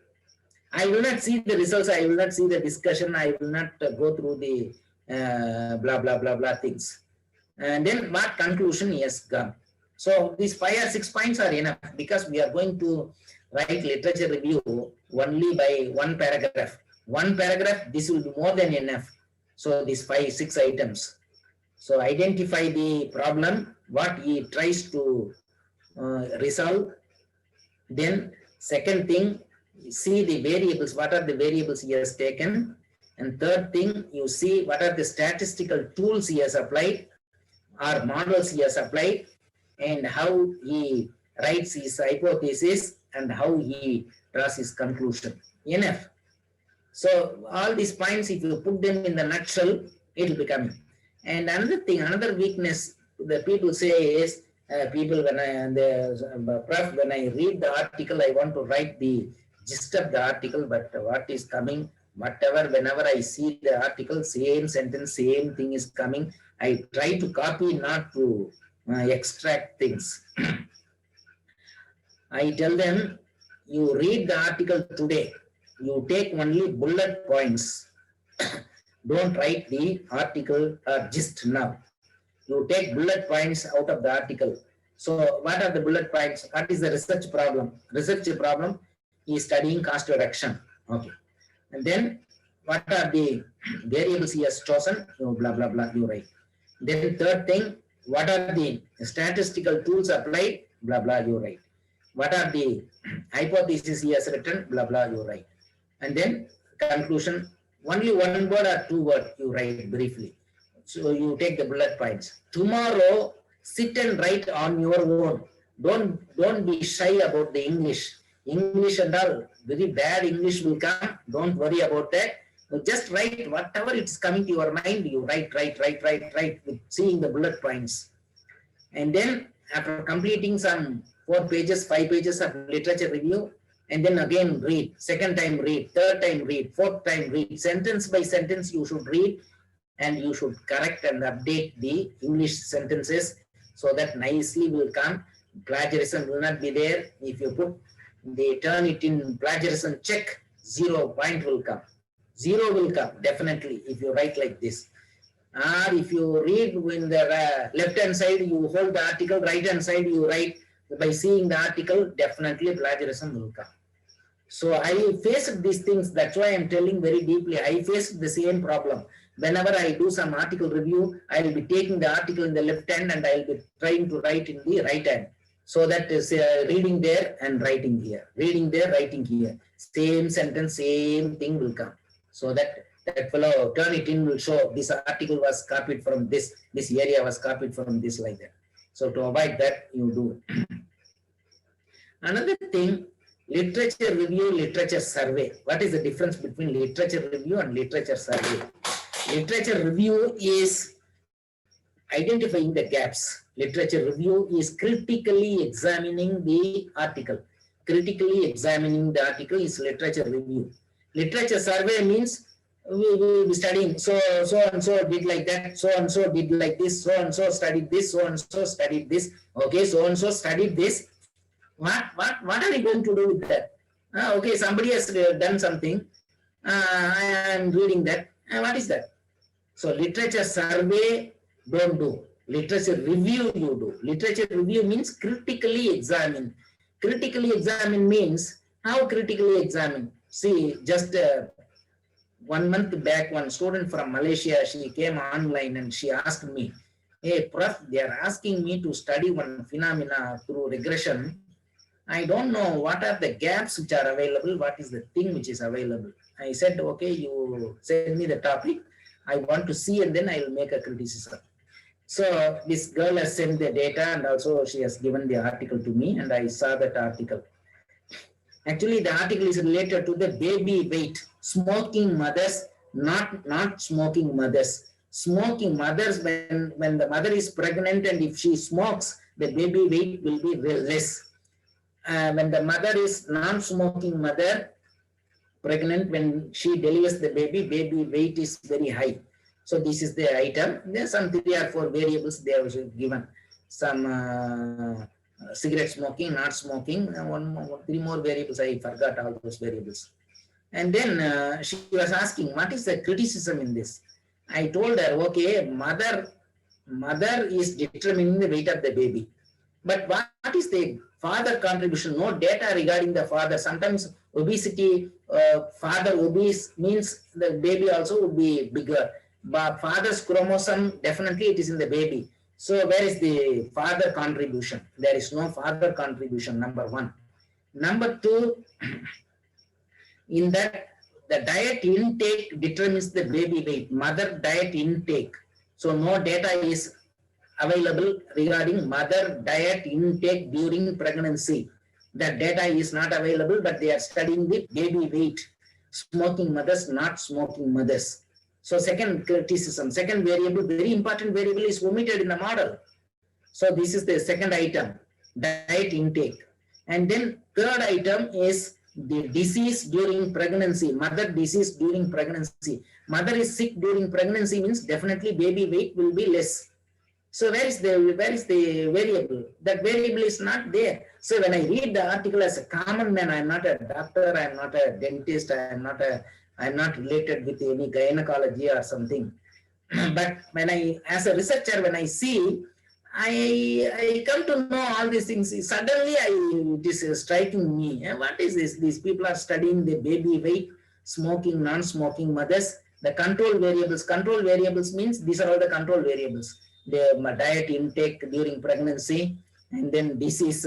I will not see the results, I will not see the discussion, I will not go through the blah, blah, blah, blah things. And then what conclusion he has gone. So these 5 or 6 points are enough, because we are going to write literature review only by 1 paragraph. 1 paragraph, this will be more than enough. So these 5, 6 items. So identify the problem, what he tries to resolve. Then second thing, see the variables, what are the variables he has taken. And third thing, you see what are the statistical tools he has applied or models he has applied, and how he writes his hypothesis and how he draws his conclusion. Enough. So all these points, if you put them in the nutshell, it will become. And another thing, another weakness the people say is, when I read the article, I want to write the gist of the article, but what is coming, Whatever, whenever I see the article, same sentence, same thing is coming. I try to copy, not to extract things. I tell them, you read the article today, you take only bullet points. Don't write the article just now. You take bullet points out of the article. So what are the bullet points? What is the research problem? Research problem is studying cost reduction. Okay. And then what are the variables he has chosen? You blah, blah, blah, you write. Then third thing, what are the statistical tools applied? Blah, blah, you write. What are the hypotheses he has written? Blah, blah, you write. And then conclusion, only one word or two words you write briefly. So you take the bullet points. Tomorrow, sit and write on your own. Don't be shy about the English. English and all, very bad English will come. Don't worry about that. But just write whatever it's coming to your mind. You write with seeing the bullet points. And then after completing some 4 pages, 5 pages of literature review, and then again read, second time read, third time read, fourth time read, sentence by sentence you should read, and you should correct and update the English sentences so that nicely will come. Plagiarism will not be there. If you put, they turn it in plagiarism check, 0 point will come. 0 will come definitely if you write like this. Or if you read in the left hand side, you hold the article, right hand side you write. By seeing the article, definitely plagiarism will come. So I faced these things. That's why I'm telling very deeply. I faced the same problem. Whenever I do some article review, I will be taking the article in the left hand and I will be trying to write in the right hand. So that is reading there and writing here. Reading there, writing here. Same sentence, same thing will come. So that fellow turn it in will show this article was copied from this area was copied from this, like that. So to avoid that, you do it. Another thing, literature review, literature survey. What is the difference between literature review and literature survey? Literature review is identifying the gaps. Literature review is critically examining the article. Critically examining the article is literature review. Literature survey means we will be studying so and so did like that, so and so did like this, so and so studied this, so and so studied this. Okay, so and so studied this. What are you going to do with that? Okay, somebody has done something. I am reading that. What is that? So literature survey don't do. Literature review you do. Literature review means critically examine. Critically examine means how critically examine. See, just 1 month back, one student from Malaysia, she came online and she asked me, hey, Prof, they are asking me to study one phenomena through regression. I don't know what are the gaps which are available, what is the thing which is available. I said, okay, you send me the topic. I want to see and then I will make a criticism. So this girl has sent the data and also she has given the article to me and I saw that article. Actually, the article is related to the baby weight. Smoking mothers, not smoking mothers. Smoking mothers, when the mother is pregnant and if she smokes, the baby weight will be less. When the mother is non-smoking mother, pregnant, when she delivers the baby weight is very high. So this is the item. There are some 3 or 4 variables they have given. Some cigarette smoking, not smoking, 3 more variables. I forgot all those variables. And then she was asking, what is the criticism in this? I told her, okay, mother is determining the weight of the baby. But what is the father contribution? No data regarding the father. Sometimes obesity, father obese means the baby also would be bigger. But father's chromosome, definitely it is in the baby. So where is the father contribution? There is no father contribution, number 1. Number 2, in that the diet intake determines the baby weight, mother diet intake. So no data is available regarding mother diet intake during pregnancy. That data is not available, but they are studying the baby weight. Smoking mothers, not smoking mothers. So second criticism, second variable, very important variable is omitted in the model. So this is the second item, diet intake. And then third item is the disease during pregnancy, mother disease during pregnancy. Mother is sick during pregnancy means definitely baby weight will be less. So where is the variable? That variable is not there. So when I read the article as a common man, I am not a doctor, I am not a dentist, I am not related with any gynecology or something. But when as a researcher, when I see, I come to know all these things. Suddenly, it is striking me. What is this? These people are studying the baby weight, smoking, non-smoking mothers, the control variables. Control variables means these are all the control variables. The diet intake during pregnancy, and then disease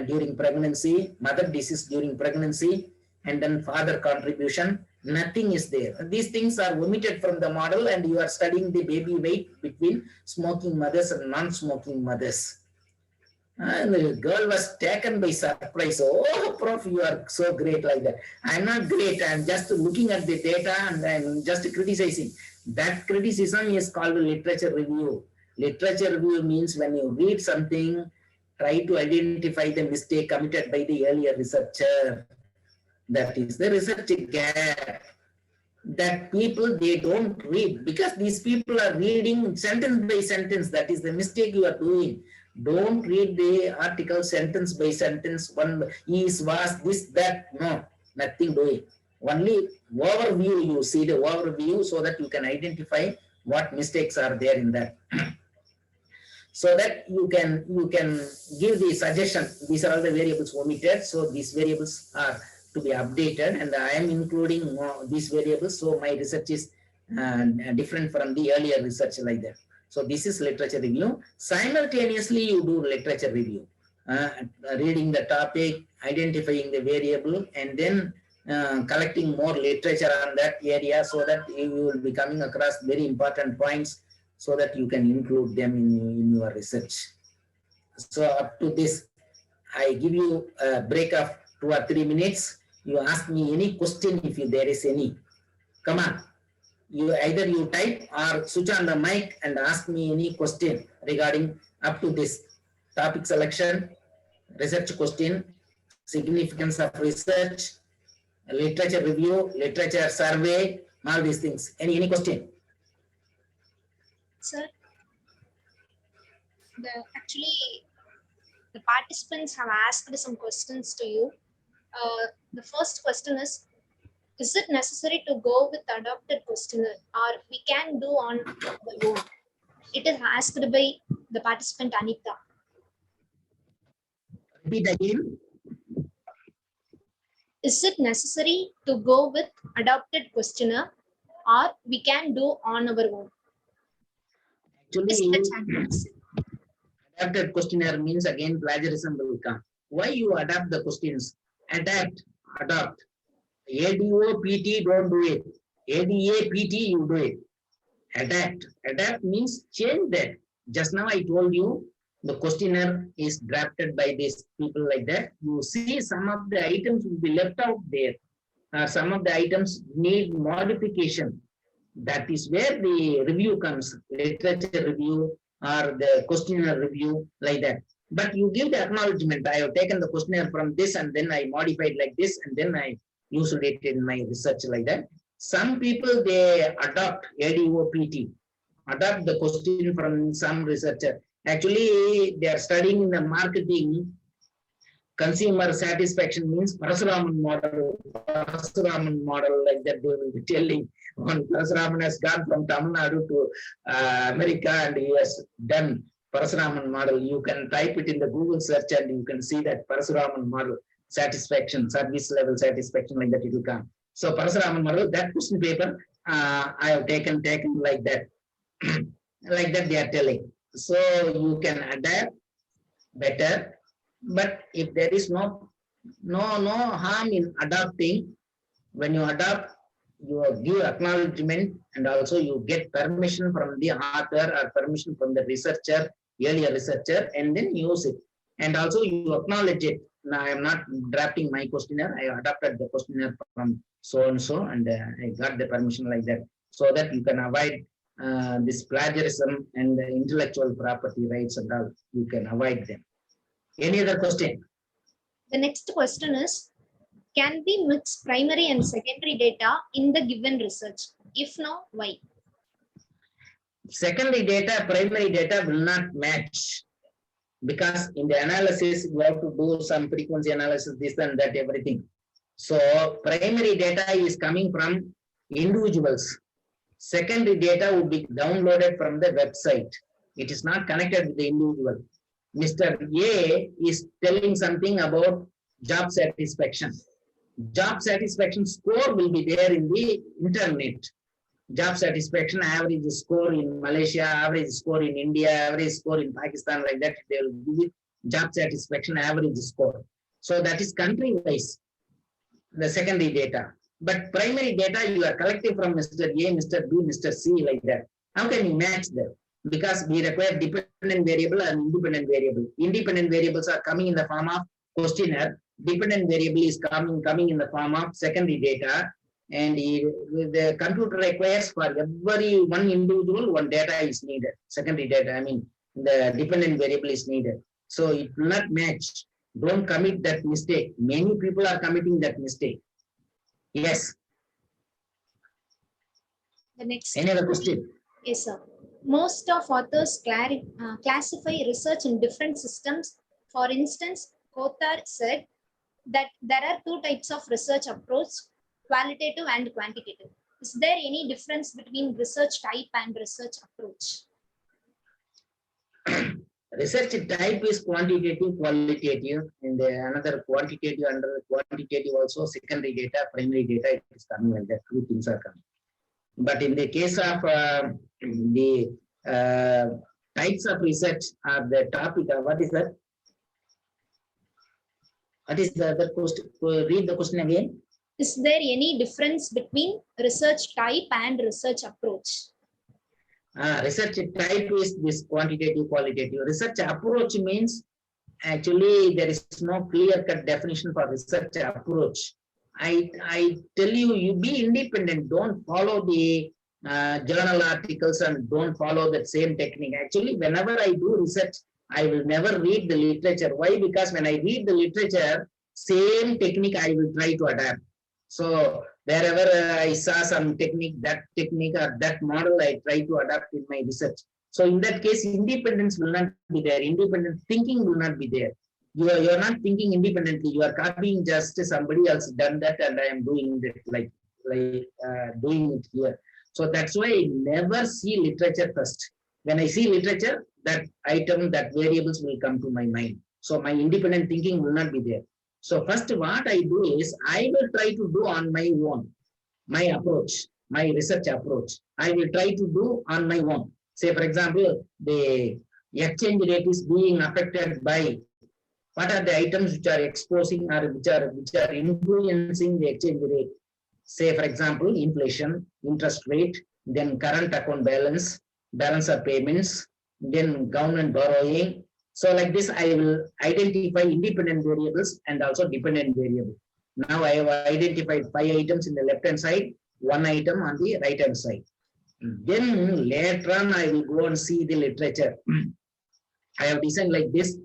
during pregnancy, mother disease during pregnancy, and then father contribution. Nothing is there. These things are omitted from the model, and you are studying the baby weight between smoking mothers and non-smoking mothers. And the girl was taken by surprise. Oh, prof, you are so great like that. I'm not great. I'm just looking at the data and I'm just criticizing. That criticism is called literature review. Literature review means when you read something, try to identify the mistake committed by the earlier researcher. That is the research gap. That people, they don't read because these people are reading sentence by sentence. That is the mistake you are doing. Don't read the article sentence by sentence. One is, was, this, that. No, nothing doing. Only overview, you see the overview so that you can identify what mistakes are there in that. So that you can give the suggestion. These are all the variables omitted. So these variables are to be updated, and I am including these variables. So my research is different from the earlier research like that. So this is literature review. Simultaneously, you do literature review, reading the topic, identifying the variable, and then collecting more literature on that area so that you will be coming across very important points so that you can include them in your research. So up to this, I give you a break of 2 or 3 minutes. You ask me any question if there is any. Come on. Either you type or switch on the mic and ask me any question regarding up to this topic selection, research question, significance of research, literature review, literature survey, all these things. Any question? Sir, actually, the participants have asked some questions to you. The first question is it necessary to go with adopted questionnaire or we can do on our own? It is asked by the participant Anita. Repeat again. Is it necessary to go with adopted questionnaire or we can do on our own? Actually, adapted questionnaire means again plagiarism will come. Why you adapt the questions? Adapt, adopt. ADOPT, don't do it. ADAPT, you do it. Adapt. Adapt means change that. Just now I told you the questionnaire is drafted by these people like that. You see some of the items will be left out there. Some of the items need modification. That is where the review comes, literature review or the questionnaire review like that. But you give the acknowledgement. I have taken the questionnaire from this and then I modified like this and then I used it in my research like that. Some people, they adopt ADOPT, adopt the question from some researcher. Actually, they are studying the marketing. Consumer satisfaction means Parasuraman model like that. They will be telling when Parasuraman has gone from Tamil Nadu to America and he has done Parasuraman model. You can type it in the Google search and you can see that Parasuraman model satisfaction, service level satisfaction like that it will come. So Parasuraman model, that question paper I have taken like that. Like that they are telling. So you can adapt better. But if there is no harm in adopting, when you adopt, you give acknowledgement and also you get permission from the author or permission from the researcher, earlier researcher, and then use it. And also you acknowledge it. Now I am not drafting my questionnaire. I adopted the questionnaire from so and so, and I got the permission like that, so that you can avoid this plagiarism and the intellectual property rights and all. You can avoid them. Any other question? The next question is, Can we mix primary and secondary data in the given research? If no, why? Secondary data, primary data will not match, because in the analysis, you have to do some frequency analysis, this and that, everything. So primary data is coming from individuals. Secondary data would be downloaded from the website. It is not connected with the individual. Mr. A is telling something about job satisfaction. Job satisfaction score will be there in the internet. Job satisfaction average score in Malaysia, average score in India, average score in Pakistan, like that. They will give it job satisfaction average score. So that is country wise, the secondary data. But primary data you are collecting from Mr. A, Mr. B, Mr. C, like that. How can you match them? Because we require dependent variable and independent variable. Independent variables are coming in the form of questionnaire. Dependent variable is coming in the form of secondary data. And the computer requires for every one individual, one data is needed. Secondary data, I mean, the dependent variable is needed. So it will not match. Don't commit that mistake. Many people are committing that mistake. Yes. The next. Any other question? Yes, sir. Most of authors classify research in different systems. For instance, Kothar said that there are two types of research approach, qualitative and quantitative. Is there any difference between research type and research approach? Research type is quantitative, qualitative, and another quantitative, under quantitative also secondary data, primary data, it is coming like that. Two things are coming. But in the case of the types of research or the topic, what is that? What is the other question? Read the question again. Is there any difference between research type and research approach? Research type is this quantitative, qualitative. Research approach means actually there is no clear-cut definition for research approach. I tell you, you be independent. Don't follow the journal articles and don't follow that same technique. Actually, whenever I do research, I will never read the literature. Why? Because when I read the literature, same technique I will try to adapt. So wherever I saw some technique or that model, I try to adapt in my research. So in that case, independence will not be there. Independent thinking will not be there. You are not thinking independently. You are copying just somebody else done that, and I am doing it like doing it here. So that's why I never see literature first. When I see literature, that item, that variables will come to my mind. So my independent thinking will not be there. So first what I do is I will try to do on my own, my approach, my research approach. I will try to do on my own. Say for example, the exchange rate is being affected by what are the items which are exposing or which are influencing the exchange rate. Say for example, inflation, interest rate, then current account balance, balance of payments, then government borrowing. So like this, I will identify independent variables and also dependent variable. Now I have identified 5 items in the left hand side, 1 item on the right hand side. Then later on, I will go and see the literature. I have designed like this.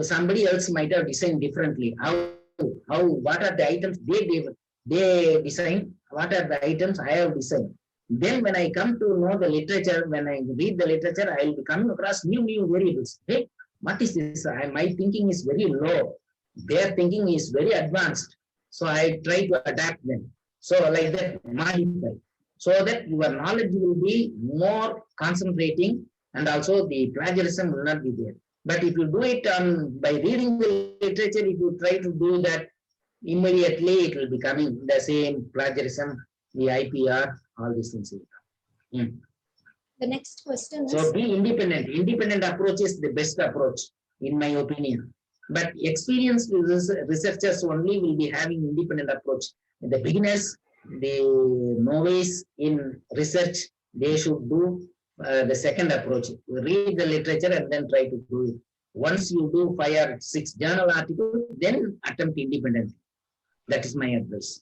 Somebody else might have designed differently. What are the items they design? What are the items I have designed? Then when I come to know the literature, when I read the literature, I will be coming across new variables. Hey, what is this? My thinking is very low. Their thinking is very advanced. So I try to adapt them. So like that, modify. So that your knowledge will be more concentrating, and also the plagiarism will not be there. But if you do it by reading the literature, if you try to do that immediately, it will be coming the same plagiarism, the IPR, all these things will come. The next question is... So be independent. Independent approach is the best approach, in my opinion. But experienced researchers only will be having independent approach. The beginners, the novice in research, they should do the second approach. Read the literature and then try to do it. Once you do 5 or 6 journal articles, then attempt independently. That is my advice.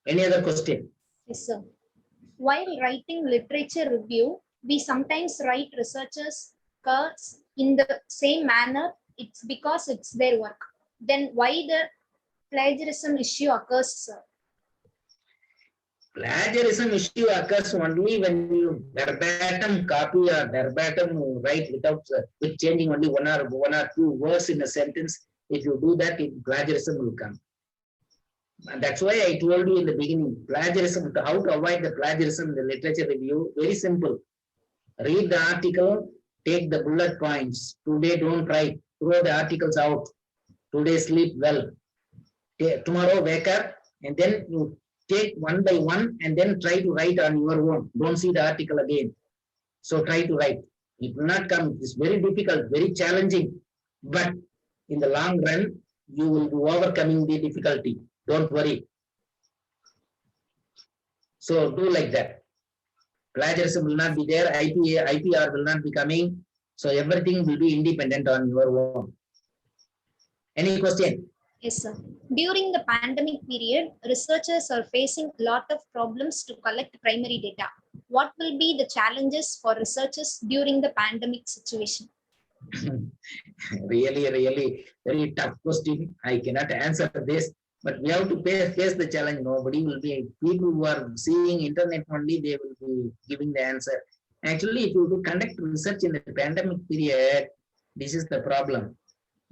Any other question? Yes, sir. While writing literature review, we sometimes write researchers' curves in the same manner. It's because it's their work. Then why the plagiarism issue occurs, sir? Plagiarism issue occurs only when you verbatim copy or verbatim write without with changing only one or two words in a sentence. If you do that, plagiarism will come. And that's why I told you in the beginning, plagiarism, how to avoid the plagiarism in the literature review, very simple. Read the article, take the bullet points. Today don't write, throw the articles out. Today sleep well. Tomorrow wake up and then you take one by one and then try to write on your own. Don't see the article again. So try to write. It will not come. It's very difficult, very challenging. But in the long run, you will be overcoming the difficulty. Don't worry. So do like that. Plagiarism will not be there. IPR will not be coming. So everything will be independent on your own. Any question? Yes, sir. During the pandemic period, researchers are facing a lot of problems to collect primary data. What will be the challenges for researchers during the pandemic situation? Really very tough question. I cannot answer this, but we have to face the challenge. Nobody will be, people who are seeing internet only, they will be giving the answer. Actually, if you conduct research in the pandemic period, this is the problem.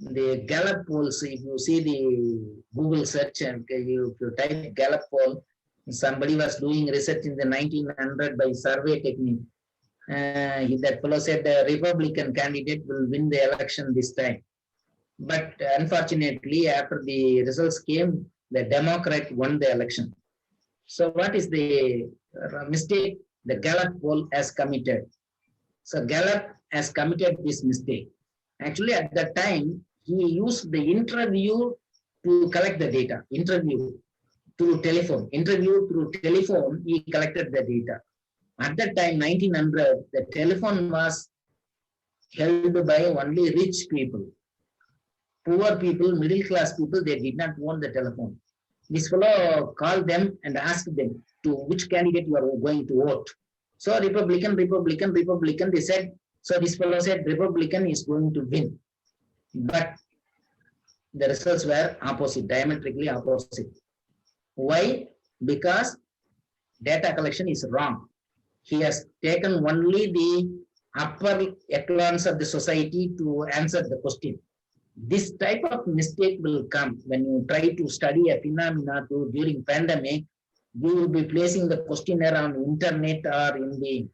The Gallup polls, if you see the Google search and if you type Gallup poll, somebody was doing research in the 1900 by survey technique. That fellow said the Republican candidate will win the election this time. But unfortunately, after the results came, the Democrat won the election. So what is the mistake the Gallup poll has committed? So Gallup has committed this mistake. Actually, at that time, he used the interview to collect the data. Interview through telephone, he collected the data. At that time, 1900, the telephone was held by only rich people. Poor people, middle class people, they did not own the telephone. This fellow called them and asked them to which candidate you are going to vote. So Republican, they said. So this fellow said Republican is going to win. But the results were opposite, diametrically opposite. Why? Because data collection is wrong. He has taken only the upper echelons of the society to answer the question. This type of mistake will come when you try to study a phenomena during pandemic. You will be placing the questionnaire on internet or in the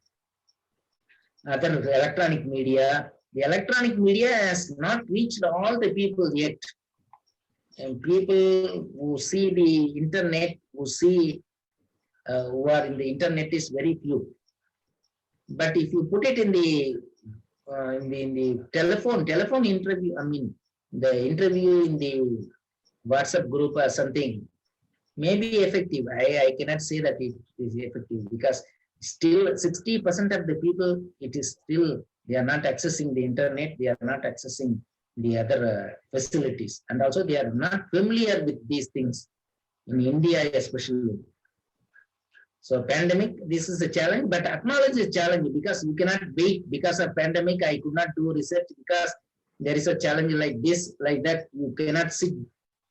other electronic media. The electronic media has not reached all the people yet. And people who see the internet, who are in the internet is very few. But if you put it in the telephone interview, the interview in the WhatsApp group or something, may be effective. I cannot say that it is effective because still 60% of the people, it is still, they are not accessing the internet, they are not accessing the other facilities. And also they are not familiar with these things in India especially. So pandemic, this is a challenge, but acknowledge the challenge because you cannot wait because of pandemic. I could not do research because there is a challenge like this, like that. You cannot sit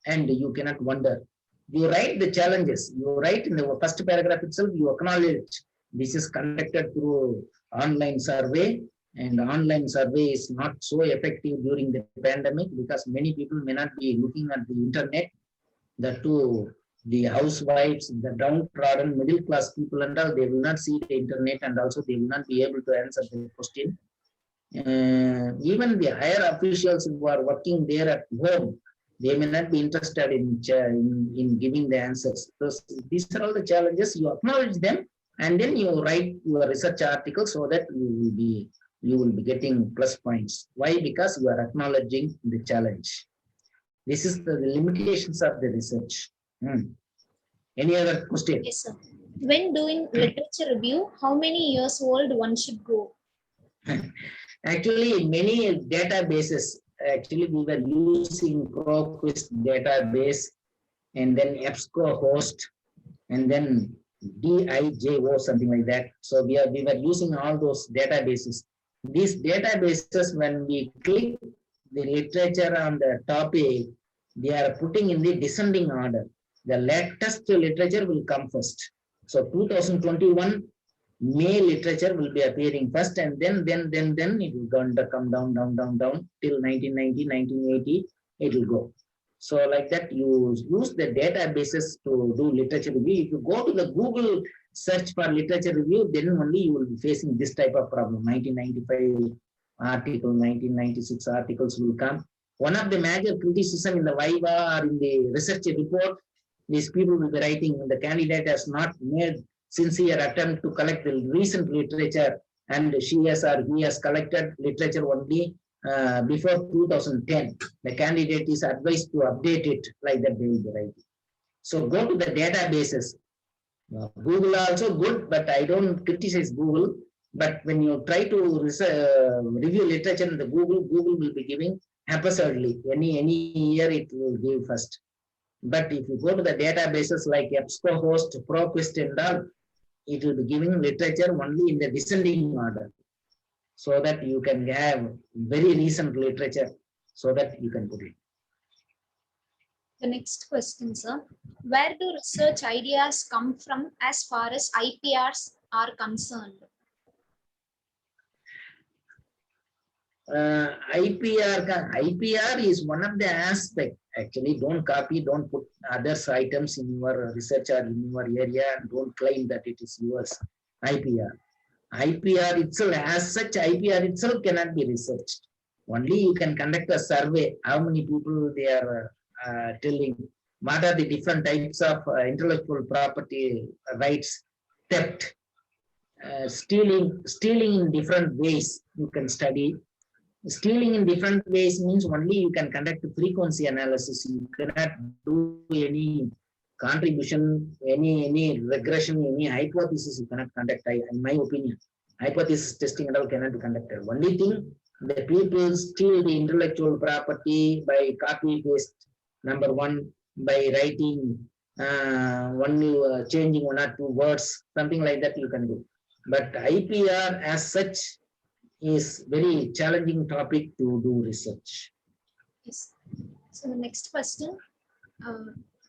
and you cannot wonder. You write the challenges. You write in the first paragraph itself, you acknowledge this is conducted through online survey, and online survey is not so effective during the pandemic because many people may not be looking at the internet. The housewives, the downtrodden middle class people and all, they will not see the internet and also they will not be able to answer the question. Even the higher officials who are working there at home, they may not be interested in giving the answers. So these are all the challenges. You acknowledge them and then you write your research article so that you will be getting plus points. Why? Because you are acknowledging the challenge. This is the limitations of the research. Any other question? Yes, sir. When doing literature review, how many years old one should go? Actually, many databases, actually we were using ProQuest database and then EBSCO host and then DIJO, something like that. So we were using all those databases. These databases, when we click the literature on the topic, they are putting in the descending order. The latest literature will come first. So 2021 May literature will be appearing first, and then it will come down till 1990, 1980, it will go. So like that, you use the databases to do literature review. If you go to the Google search for literature review, then only you will be facing this type of problem. 1995 article, 1996 articles will come. One of the major criticism in the Viva or in the research report, these people will be writing, the candidate has not made sincere attempt to collect the recent literature, and she has or he has collected literature only before 2010. The candidate is advised to update it, like that they will be writing. So go to the databases. Google also good, but I don't criticize Google. But when you try to review literature in the Google will be giving haphazardly. Any year it will give first. But if you go to the databases like EBSCOhost, ProQuest and all, it will be giving literature only in the descending order, so that you can have very recent literature, so that you can put it. The next question, sir. Where do research ideas come from as far as IPRs are concerned? IPR is one of the aspects. Actually, don't copy, don't put others items in your research or in your area, and don't claim that it is yours. IPR itself, as such, IPR itself cannot be researched. Only you can conduct a survey. How many people they are telling? What are the different types of intellectual property rights? Theft, stealing in different ways. You can study. Stealing in different ways means only you can conduct frequency analysis. You cannot do any contribution, any regression, any hypothesis you cannot conduct, in my opinion. Hypothesis testing and all cannot be conducted. Only thing, the people steal the intellectual property by copy paste, number one, by writing only changing one or two words, something like that you can do. But IPR as such is very challenging topic to do research. Yes. So the next question.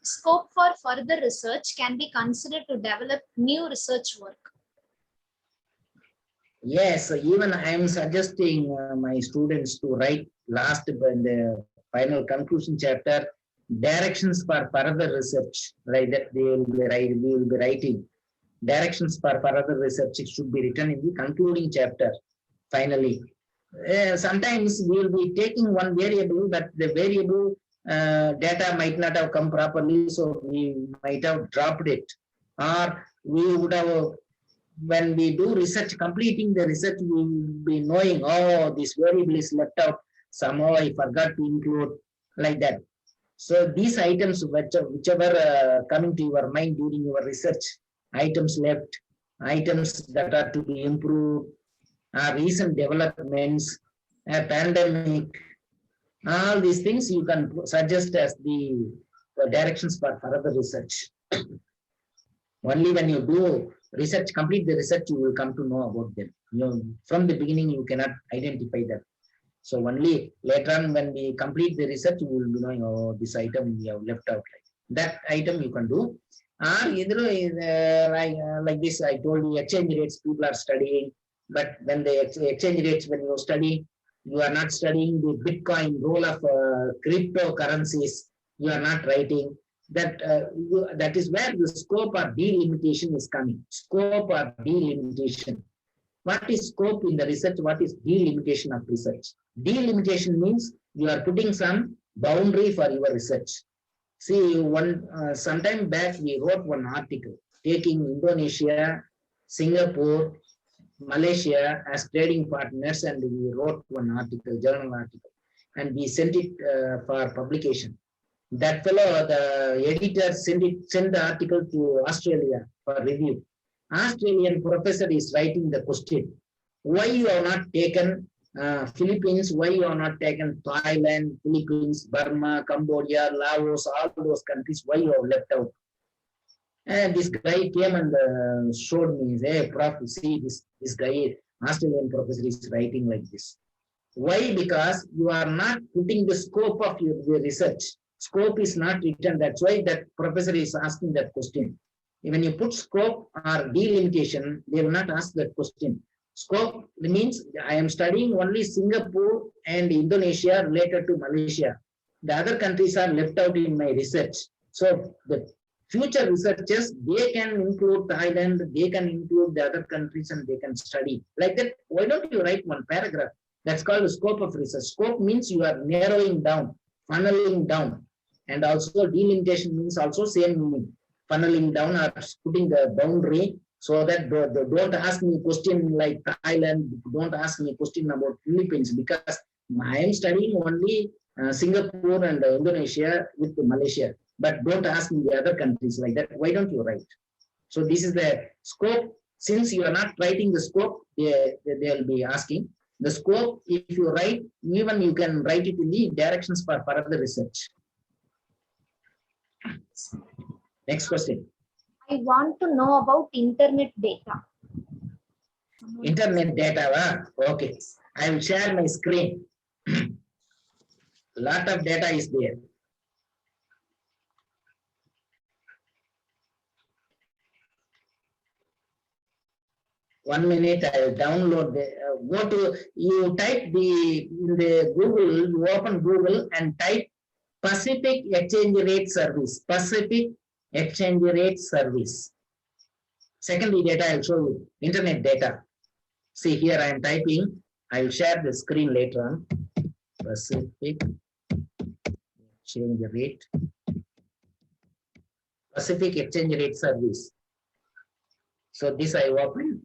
Scope for further research can be considered to develop new research work. Yes, even I am suggesting my students to write last in the final conclusion chapter, directions for further research, like that we will be writing. Directions for further research, it should be written in the concluding chapter. Finally, sometimes we will be taking one variable, but the variable data might not have come properly, so we might have dropped it. Or we would have, when we do research, completing the research, we will be knowing, oh, this variable is left out. Somehow I forgot to include, like that. So these items, whichever coming to your mind during your research, items left, items that are to be improved, recent developments, a pandemic, all these things you can suggest as the directions for further research. Only when you do research, complete the research, you will come to know about them. From the beginning, you cannot identify that. So only later on, when we complete the research, you will be knowing, oh, this item we have left out. That item you can do. Like this, I told you, exchange rates, people are studying. But when the exchange rates, when you study, you are not studying the Bitcoin role of cryptocurrencies. You are not writing that. That is where the scope of delimitation is coming. Scope of delimitation. What is scope in the research? What is delimitation of research? Delimitation means you are putting some boundary for your research. See, some time back we wrote one article taking Indonesia, Singapore, Malaysia as trading partners, and we wrote one article, journal article, and we sent it for publication. That fellow, the editor, sent the article to Australia for review. Australian professor is writing the question: why you have not taken Philippines? Why you have not taken Thailand, Philippines, Burma, Cambodia, Laos, all those countries? Why you have left out? And this guy came and showed me, hey, Prof, see this guy, Australian professor is writing like this. Why? Because you are not putting the scope of your research. Scope is not written. That's why that professor is asking that question. When you put scope or delimitation, they will not ask that question. Scope means I am studying only Singapore and Indonesia related to Malaysia. The other countries are left out in my research. So the future researchers, they can include Thailand, they can include the other countries, and they can study. Like that, why don't you write one paragraph? That's called the scope of research. Scope means you are narrowing down, funneling down. And also delimitation means also same meaning. Funneling down or putting the boundary, so that don't ask me a question like Thailand, don't ask me a question about Philippines, because I am studying only Singapore and Indonesia with Malaysia, but don't ask me the other countries like that. Why don't you write? So this is the scope. Since you are not writing the scope, they'll be asking. The scope, if you write, even you can write it in the directions for further research. Next question. I want to know about internet data. Internet data, okay. I will share my screen. Lot of data is there. One minute, I will download the, you type in the Google, you open Google and type Pacific Exchange Rate Service. Pacific Exchange Rate Service. Secondary data, I will show you. Internet data. See here, I am typing. I will share the screen later on. Pacific Exchange Rate. Pacific Exchange Rate Service. So this I open.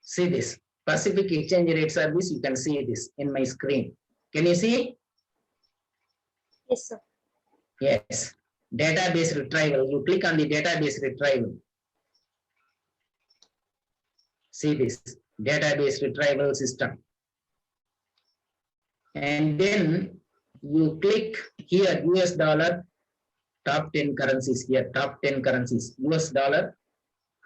See this Pacific Exchange Rate Service. You can see this in my screen. Can you see? Yes, sir. Yes. Database retrieval. You click on the database retrieval. See this database retrieval system. And then you click here US dollar, top 10 currencies here, top 10 currencies, US dollar.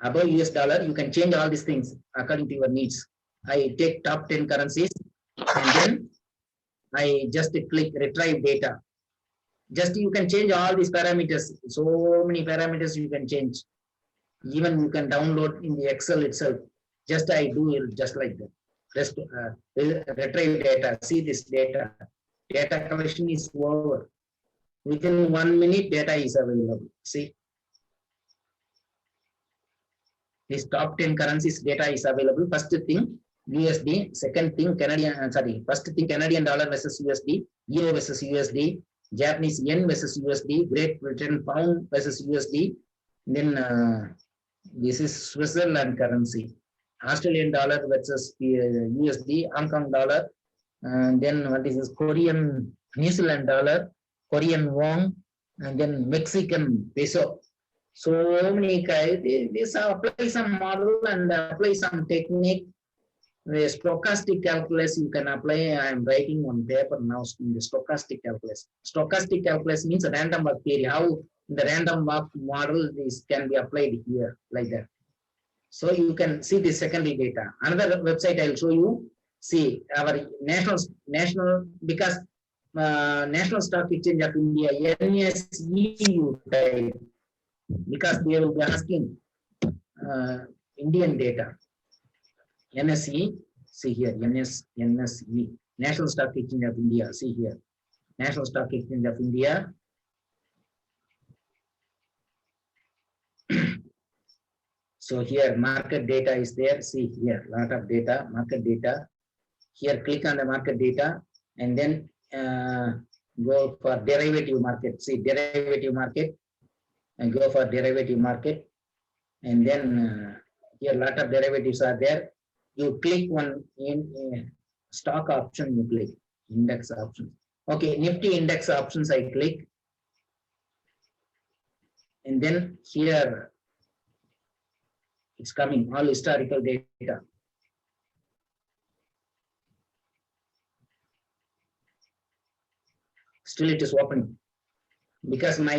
Above US dollar, you can change all these things according to your needs. I take top 10 currencies and then I just click retrieve data. Just you can change all these parameters. So many parameters you can change. Even you can download in the Excel itself. Just I do it just like that. Just retrieve data. See this data. Data collection is over. Within 1 minute, data is available. See. This top 10 currencies data is available. First thing, USD. Second thing, first thing, Canadian dollar versus USD, Euro versus USD, Japanese yen versus USD, Great Britain pound versus USD. Then this is Switzerland currency, Australian dollar versus USD, Hong Kong dollar. And then what is this? Korean, New Zealand dollar, Korean won, and then Mexican peso. So many guys, this apply some model and apply some technique. The stochastic calculus you can apply. I am writing on paper now in the stochastic calculus. Stochastic calculus means a random walk theory. How the random walk model this can be applied here like that. So you can see the secondary data. Another website I will show you. See our national because National Stock Exchange of India NSE you type. Because they will be asking Indian data. NSE, see here, NSE, National Stock Exchange of India, see here, National Stock Exchange of India. So here, market data is there, see here, lot of data, market data. Here, click on the market data, and then go for derivative market, see derivative market, and go for derivative market, and then here lot of derivatives are there. You click one in stock option, you click index option. Okay, Nifty index options I click, and then here it's coming all historical data. Still it is opening because my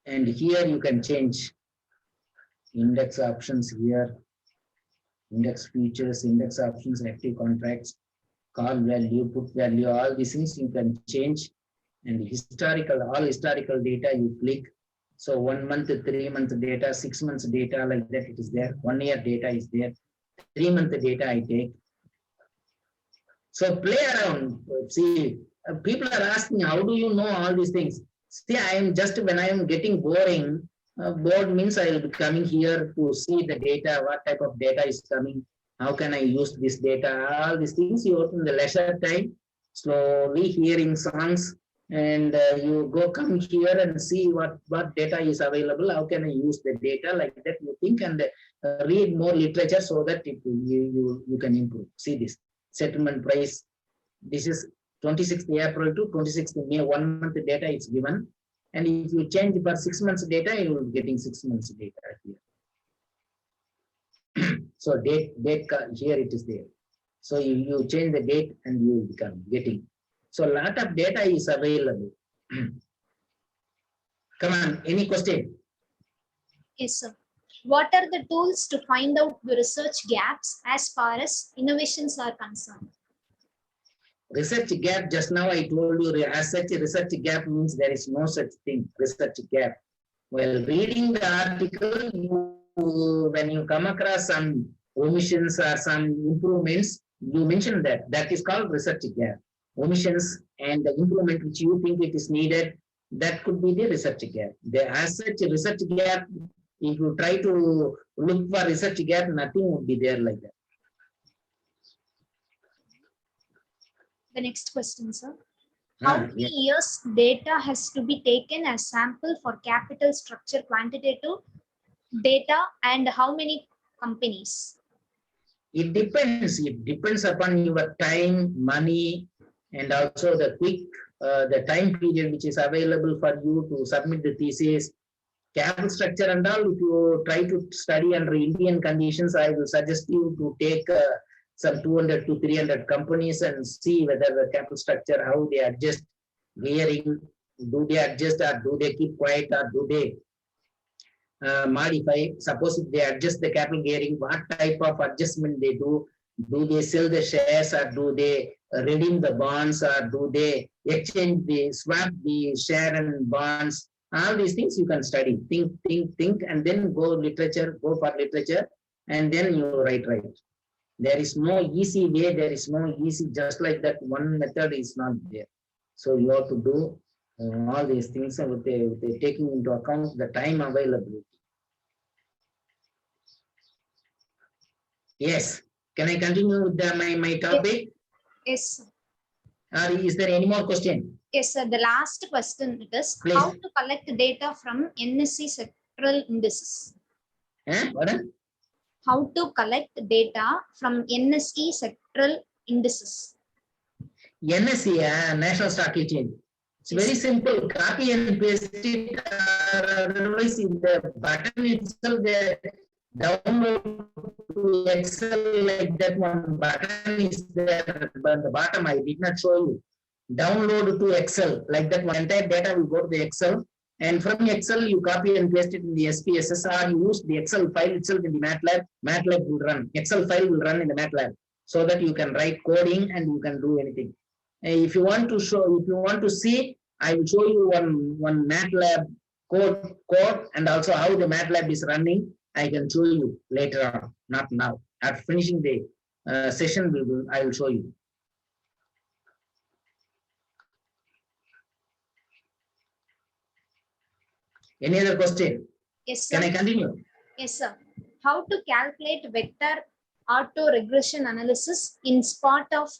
And here you can change index options here, index features, index options, active contracts, call value, put value, all these things you can change. And historical, all historical data you click. So 1 month, 3 month data, 6 months data, like that it is there. 1 year data is there. 3 month data I take. So play around. See, people are asking, how do you know all these things? See, I am just, when I am getting boring, bored means I will be coming here to see the data, what type of data is coming, how can I use this data, all these things you open the leisure time, slowly hearing songs, and you go come here and see what data is available, how can I use the data, like that you think, and read more literature so that you can improve. See this settlement price, this is 26th April to 26th May, 1 month data is given. And if you change for 6 months data, you will be getting 6 months data here. So date here it is there. So you change the date and you will become getting. So a lot of data is available. Come on, any question? Yes, sir. What are the tools to find out the research gaps as far as innovations are concerned? Research gap, just now I told you, as such a research gap means there is no such thing, research gap. While reading the article, when you come across some omissions or some improvements, you mention that is called research gap. Omissions and the improvement which you think it is needed, that could be the research gap. As such a research gap, if you try to look for research gap, nothing would be there like that. The next question, sir. How many years data has to be taken as sample for capital structure quantitative data, and how many companies? It depends. It depends upon your time, money, and also the the time period which is available for you to submit the thesis. Capital structure and all, if you try to study under Indian conditions, I will suggest you to take some 200 to 300 companies and see whether the capital structure, how they adjust gearing, do they adjust or do they keep quiet or do they modify. Suppose if they adjust the capital gearing, what type of adjustment they do they sell the shares or do they redeem the bonds or do they swap the share and bonds. All these things you can study, think, and then go for literature, and then you write. There is no easy way, there is no easy, just like that one method is not there. So you have to do all these things with taking into account the time availability. Yes, can I continue with my topic? Yes, sir. Or is there any more question? Yes, sir. The last question is, Please. how to collect data from NSE sectoral indices? What? How to collect data from NSE sectoral indices? NSE, National Stock Exchange. It's very simple. Copy and paste it. Otherwise, in the button itself, the download to Excel, like that one button is there. But the bottom, I did not show you. Download to Excel, like that one. Entire data will go to the Excel. And from Excel, you copy and paste it in the SPSS, or you use the Excel file itself in the MATLAB. MATLAB will run. Excel file will run in the MATLAB, so that you can write coding and you can do anything. If you want to see, I will show you one MATLAB code and also how the MATLAB is running. I can show you later on, not now. After finishing the session, I will show you. Any other question? Yes, sir. Can I continue? Yes, sir. How to calculate vector auto-regression analysis in spot of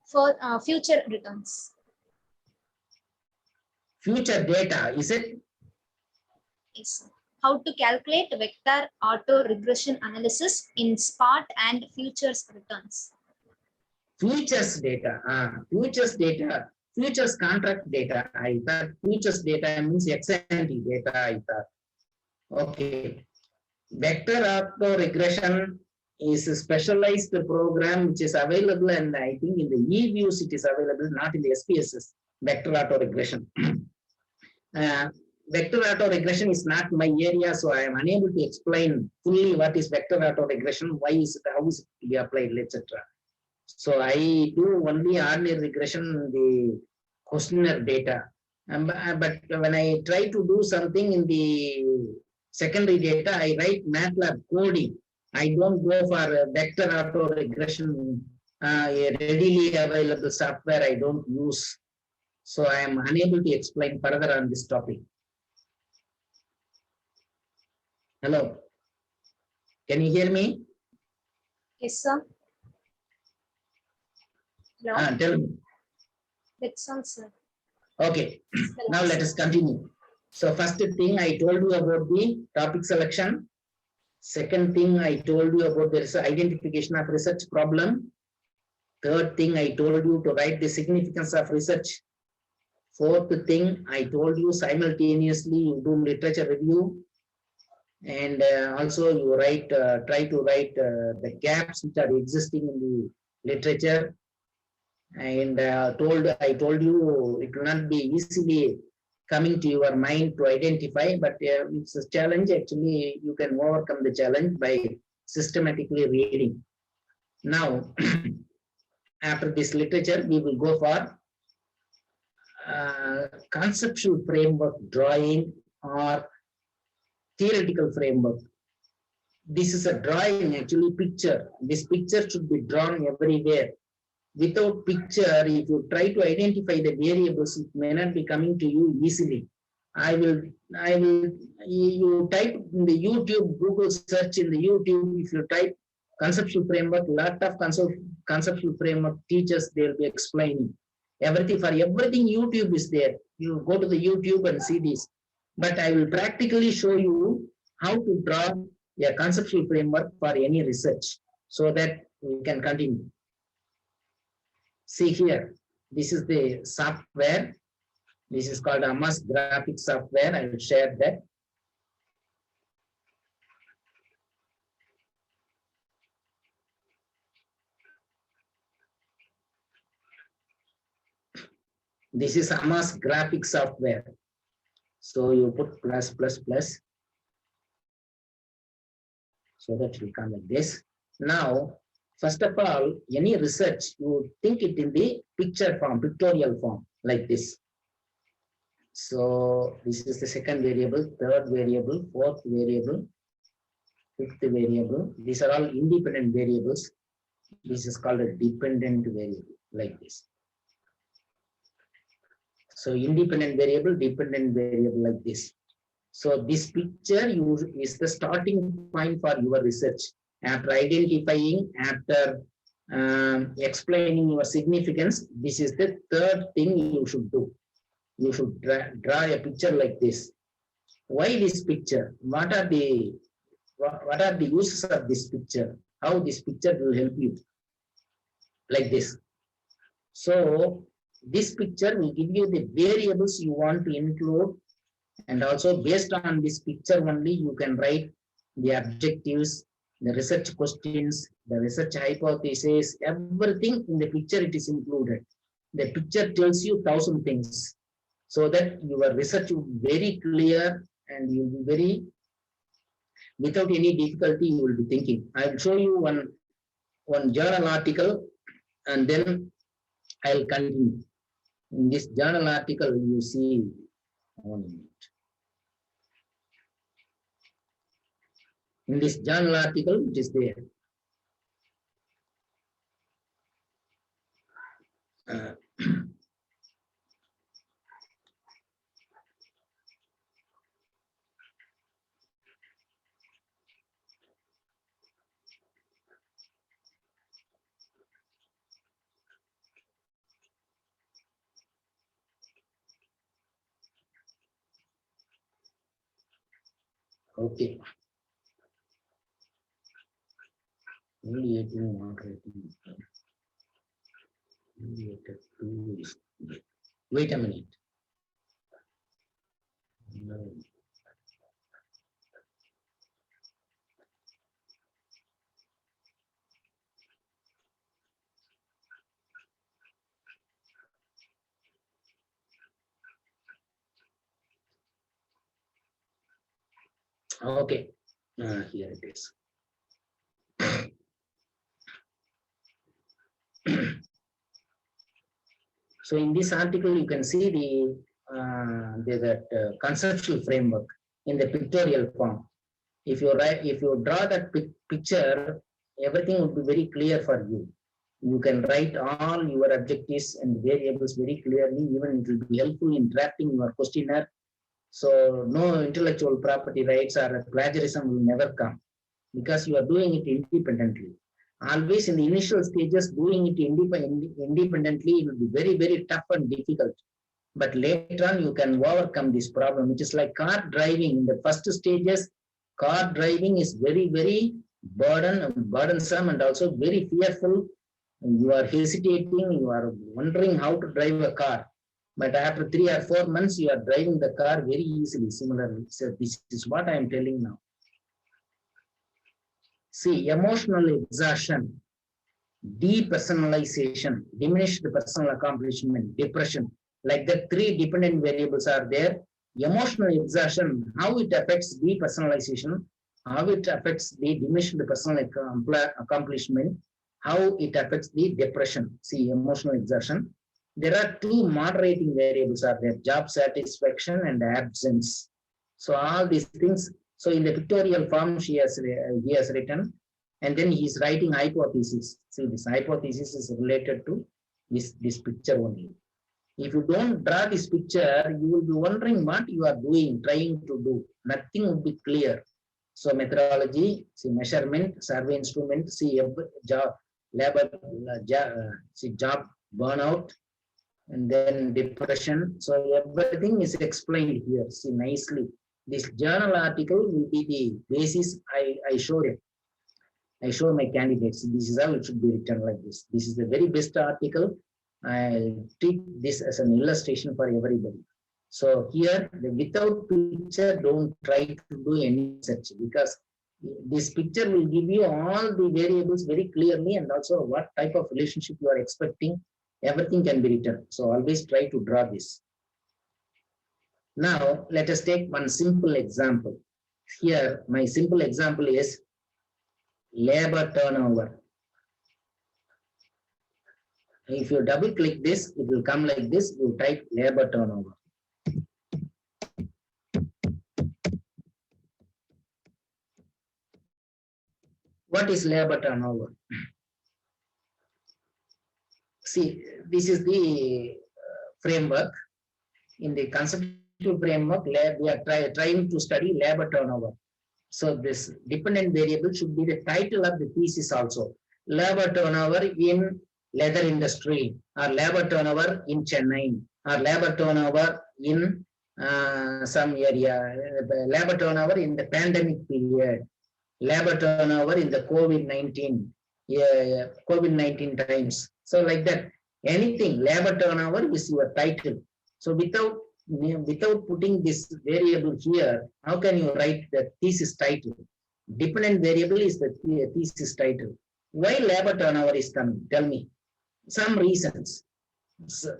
for future returns? Future data, is it? Yes, sir. How to calculate vector auto-regression analysis in spot and futures returns? Futures data. Futures contract data. I thought futures data means ex-ante data. I thought. Okay. Vector auto-regression is a specialized program which is available, and I think in the eViews it is available, not in the SPSS. Vector auto-regression. vector autoregression is not my area, so I am unable to explain fully what is vector autoregression, why is it, how is it to be applied, etc. So I do only ordinary regression, the questionnaire data. But when I try to do something in the secondary data, I write MATLAB coding. I don't go for vector autoregression, a readily available software I don't use. So I am unable to explain further on this topic. Hello, can you hear me? Yes, sir. Hello. Tell me. That's all, sir. Okay, now let us continue. So first thing I told you about the topic selection. Second thing I told you about the identification of research problem. Third thing I told you to write the significance of research. Fourth thing I told you simultaneously you do literature review, and also you write, try to write the gaps which are existing in the literature. And I told you it will not be easily coming to your mind to identify, but it's a challenge. Actually, you can overcome the challenge by systematically reading. Now, after this literature, we will go for conceptual framework drawing or theoretical framework. This is a drawing, actually picture. This picture should be drawn everywhere. Without picture, if you try to identify the variables, it may not be coming to you easily. You type in the YouTube, Google search in the YouTube, if you type conceptual framework, lot of conceptual framework teachers, they'll be explaining. Everything, for everything YouTube is there. You go to the YouTube and see this. But I will practically show you how to draw a conceptual framework for any research so that we can continue. See here, this is the software. This is called AMAS graphic software. I will share that. This is AMAS graphic software. So you put plus, plus, plus. So that will come like this. Now, first of all, any research, you think it in the picture form, pictorial form, like this. So this is the second variable, third variable, fourth variable, fifth variable. These are all independent variables. This is called a dependent variable, like this. So independent variable, dependent variable, like this. So this picture is the starting point for your research. After identifying, after explaining your significance, this is the third thing you should do. You should draw a picture like this. Why this picture? What are the uses of this picture? How this picture will help you? Like this. So this picture will give you the variables you want to include, and also based on this picture only you can write the objectives, the research questions, the research hypothesis, everything in the picture it is included. The picture tells you 1,000 things, so that your research will be very clear and you will be very, without any difficulty you will be thinking. I will show you one journal article and then I'll continue. In this journal article you see, 1 minute. In this journal article, it is there. Okay. Mediating, moderating. Mediator 2 is there. Wait a minute. No. Okay, here it is. So in this article, you can see that conceptual framework in the pictorial form. If you draw that picture, everything will be very clear for you. You can write all your objectives and variables very clearly. Even it will be helpful in drafting your questionnaire. So no intellectual property rights or plagiarism will never come because you are doing it independently. Always in the initial stages, doing it independently will be very, very tough and difficult. But later on, you can overcome this problem. It is like car driving. In the first stages, car driving is very, very burdensome and also very fearful. You are hesitating, you are wondering how to drive a car. But after 3 or 4 months, you are driving the car very easily, similarly. So this is what I am telling now. See, emotional exhaustion, depersonalization, diminished personal accomplishment, depression, like the 3 dependent variables are there. Emotional exhaustion, how it affects depersonalization, how it affects the diminished personal accomplishment, how it affects the depression. See, emotional exhaustion. There are 2 moderating variables are there, job satisfaction and absence. So all these things. So in the pictorial form, he has written, and then he is writing hypothesis. See, this hypothesis is related to this picture only. If you don't draw this picture, you will be wondering what you are doing, trying to do. Nothing will be clear. So methodology, see measurement, survey instrument, see job, labor, see job burnout, and then depression. So everything is explained here. See nicely. This journal article will be the basis. I show it. I show my candidates. This is how it should be written like this. This is the very best article. I treat this as an illustration for everybody. So here, without picture, don't try to do any search because this picture will give you all the variables very clearly and also what type of relationship you are expecting. Everything can be written. So always try to draw this. Now, let us take one simple example. Here, my simple example is labor turnover. If you double click this, it will come like this. You type labor turnover. What is labor turnover? See, this is the framework. In the conceptual framework, we are trying to study labor turnover. So this dependent variable should be the title of the thesis also. Labor turnover in leather industry, or labor turnover in Chennai, or labor turnover in some area, labor turnover in the pandemic period, labor turnover in the COVID-19, COVID-19 times. So like that, anything, labor turnover is your title. So without putting this variable here, how can you write the thesis title? Dependent variable is the thesis title. Why labor turnover is coming? Tell me. Some reasons.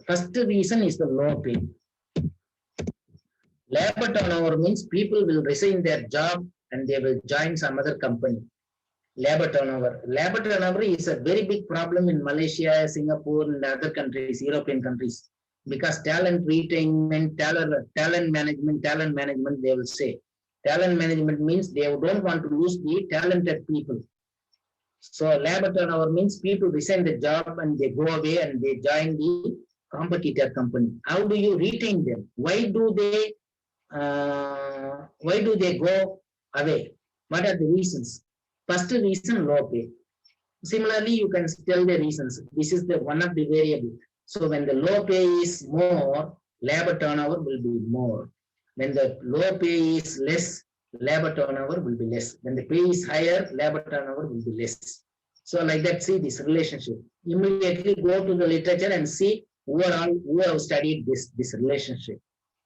First reason is the low pay. Labor turnover means people will resign their job and they will join some other company. Labor turnover. Labor turnover is a very big problem in Malaysia, Singapore, and other countries, European countries, because talent retainment, talent management, they will say. Talent management means they don't want to lose the talented people. So labor turnover means people resign the job and they go away and they join the competitor company. How do you retain them? Why do they go away? What are the reasons? First reason, low pay. Similarly, you can tell the reasons. This is the one of the variable. So when the low pay is more, labor turnover will be more. When the low pay is less, labor turnover will be less. When the pay is higher, labor turnover will be less. So like that, see this relationship. Immediately go to the literature and see who have studied this relationship.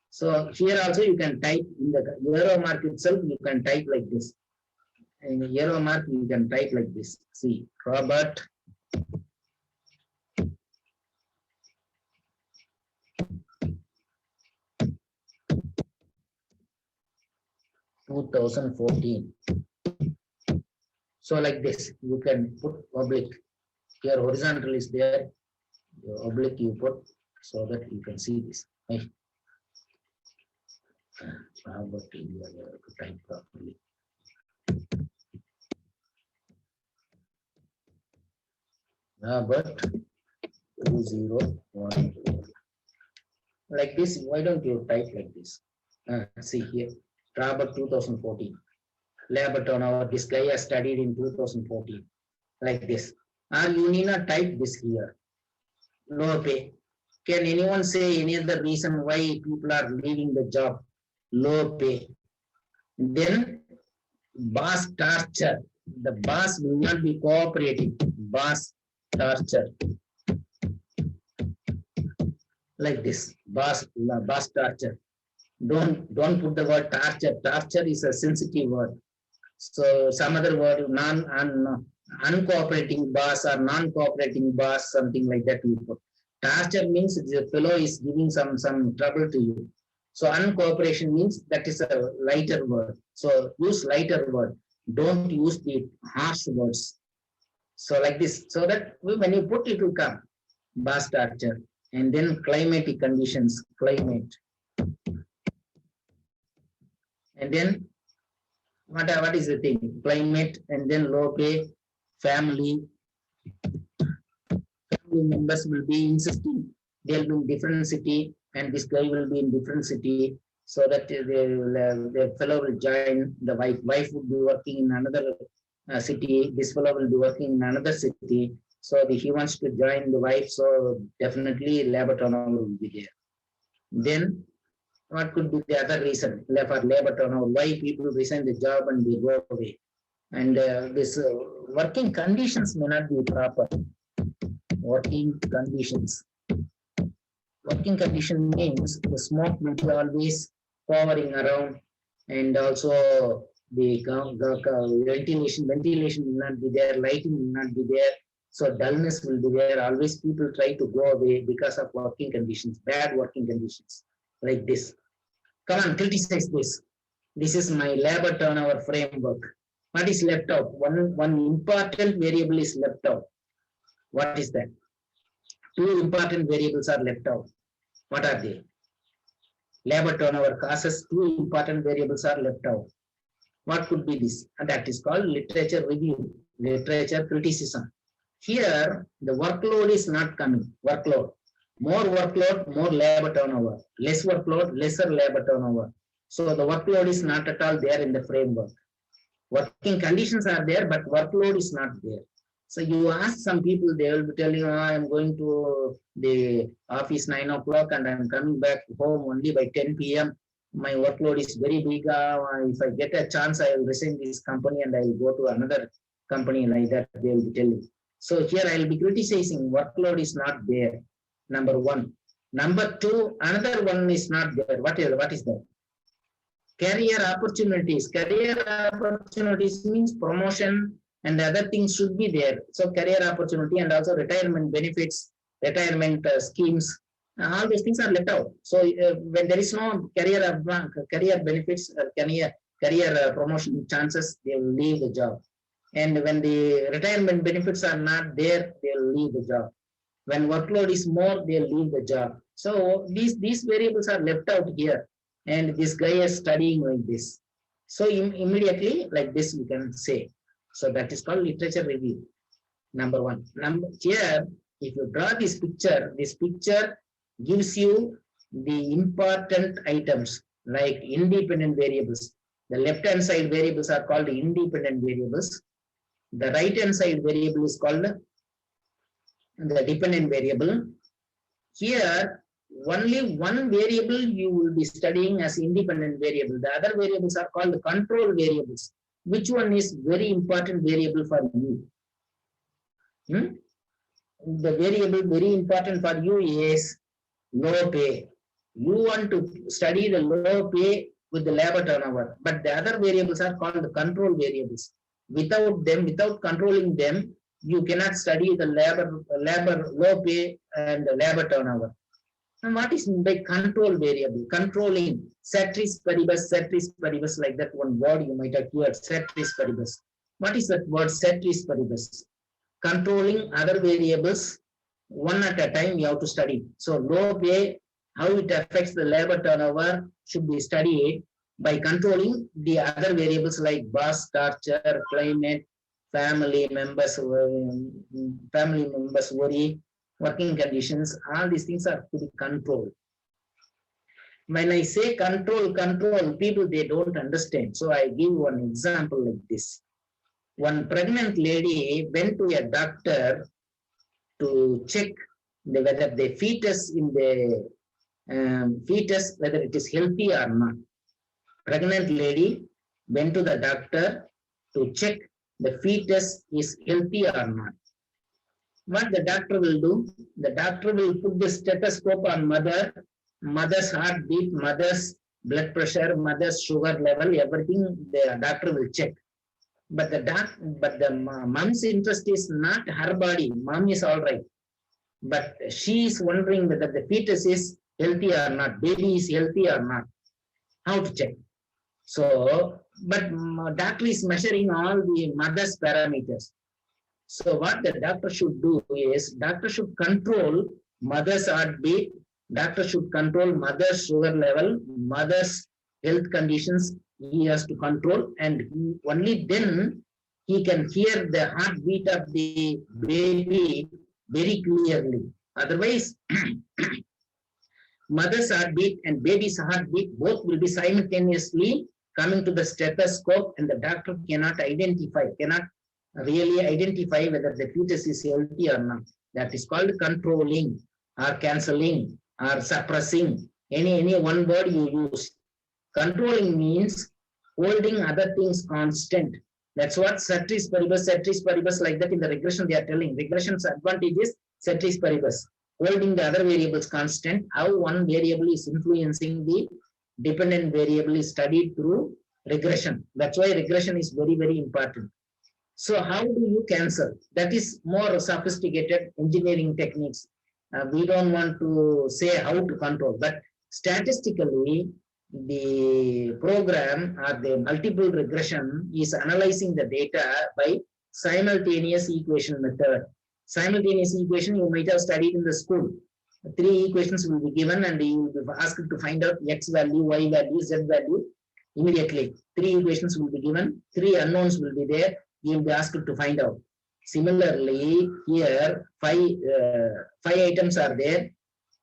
So here also you can type in the arrow mark itself, you can type like this. In the arrow mark, you can type like this. See, Robert 2014. So like this, you can put oblique. Here horizontal is there, the oblique you put so that you can see this. Right? How about you type properly? But 2012. Like this, why don't you type like this? See here, Robert 2014. Labor turnover, this guy has studied in 2014. Like this. Or you need not type this here. Low pay. Can anyone say any other reason why people are leaving the job? Low pay. Then boss torture. The boss will not be cooperating. Boss torture. Like this. Boss torture. Don't put the word torture. Torture is a sensitive word. So some other word, uncooperating boss or non-cooperating boss, something like that you put. Torture means the fellow is giving some trouble to you. So uncooperation means that is a lighter word. So use lighter word. Don't use the harsh words. So like this, so that when you put it will come. Boss torture. And then climatic conditions, climate. And then what is the thing? Climate, and then low pay, family. Family members will be insisting they'll be in different city, and this guy will be in different city, so that the fellow will join the wife. Wife would be working in another city. This fellow will be working in another city. So he wants to join the wife. So definitely labor turnover will be there. Then what could be the other reason for labor turnover? Why people resign the job and they go away? And this working conditions may not be proper. Working conditions. Working condition means the smoke will be always hovering around, and also the ventilation will not be there, lighting will not be there. So dullness will be there. Always people try to go away because of working conditions, bad working conditions, like this. Come on, criticize this. This is my labor turnover framework. What is left out? One important variable is left out. What is that? Two important variables are left out. What are they? Labor turnover causes, two important variables are left out. What could be this? And that is called literature review, literature criticism. Here, the workload is not coming. Workload. More workload, more labor turnover. Less workload, lesser labor turnover. So the workload is not at all there in the framework. Working conditions are there, but workload is not there. So you ask some people, they will tell you, I'm going to the office 9 o'clock and I'm coming back home only by 10 p.m. My workload is very big. If I get a chance, I will resign this company and I will go to another company, like that they will be telling. So here I will be criticizing workload is not there. Number one. Number two, another one is not there. What is that? Career opportunities. Career opportunities means promotion and other things should be there. So career opportunity and also retirement benefits, retirement schemes, all these things are left out. So when there is no career benefits, career promotion chances, they will leave the job. And when the retirement benefits are not there, they will leave the job. When workload is more, they'll leave the job. So these variables are left out here. And this guy is studying like this. So immediately like this we can say. So that is called literature review. Number one. Here, if you draw this picture gives you the important items like independent variables. The left-hand side variables are called independent variables. The right-hand side variable is called the dependent variable. Here, only one variable you will be studying as independent variable. The other variables are called control variables. Which one is very important variable for you? The variable very important for you is low pay. You want to study the low pay with the labor turnover, but the other variables are called the control variables. Without them, without controlling them, you cannot study the labor low pay and the labor turnover. And what is meant by control variable? Controlling ceteris paribus, like that one word you might have heard, ceteris paribus. What is that word, ceteris paribus? Controlling other variables one at a time you have to study. So low pay, how it affects the labor turnover should be studied by controlling the other variables like boss torture, climate, family members worry, working conditions. All these things are to be controlled. When I say control, people, they don't understand. So I give one example like this. One pregnant lady went to a doctor to check whether the fetus in the fetus, whether it is healthy or not. Pregnant lady went to the doctor to check the fetus is healthy or not. What the doctor will do? The doctor will put the stethoscope on mother's heartbeat, mother's blood pressure, mother's sugar level, everything the doctor will check. But the mom's interest is not her body. Mom is all right. But she is wondering whether the fetus is healthy or not, baby is healthy or not. How to check? So, but doctor is measuring all the mother's parameters. So what the doctor should do is, doctor should control mother's heartbeat, doctor should control mother's sugar level, mother's health conditions, he has to control, and only then he can hear the heartbeat of the baby very clearly. Otherwise, mother's heartbeat and baby's heartbeat both will be simultaneously coming to the stethoscope, and the doctor cannot really identify whether the fetus is healthy or not. That is called controlling or cancelling or suppressing. Any one word you use. Controlling means holding other things constant. That's what ceteris paribus, like that in the regression they are telling. Regression's advantage is ceteris paribus, holding the other variables constant. How one variable is influencing the dependent variable is studied through regression. That's why regression is very, very important. So how do you cancel? That is more sophisticated engineering techniques. We don't want to say how to control, but statistically, the program or the multiple regression is analyzing the data by simultaneous equation method. Simultaneous equation you might have studied in the school. 3 equations will be given and you will be asked to find out x value, y value, z value immediately. 3 equations will be given, 3 unknowns will be there, you will be asked to find out. Similarly, here 5 items are there,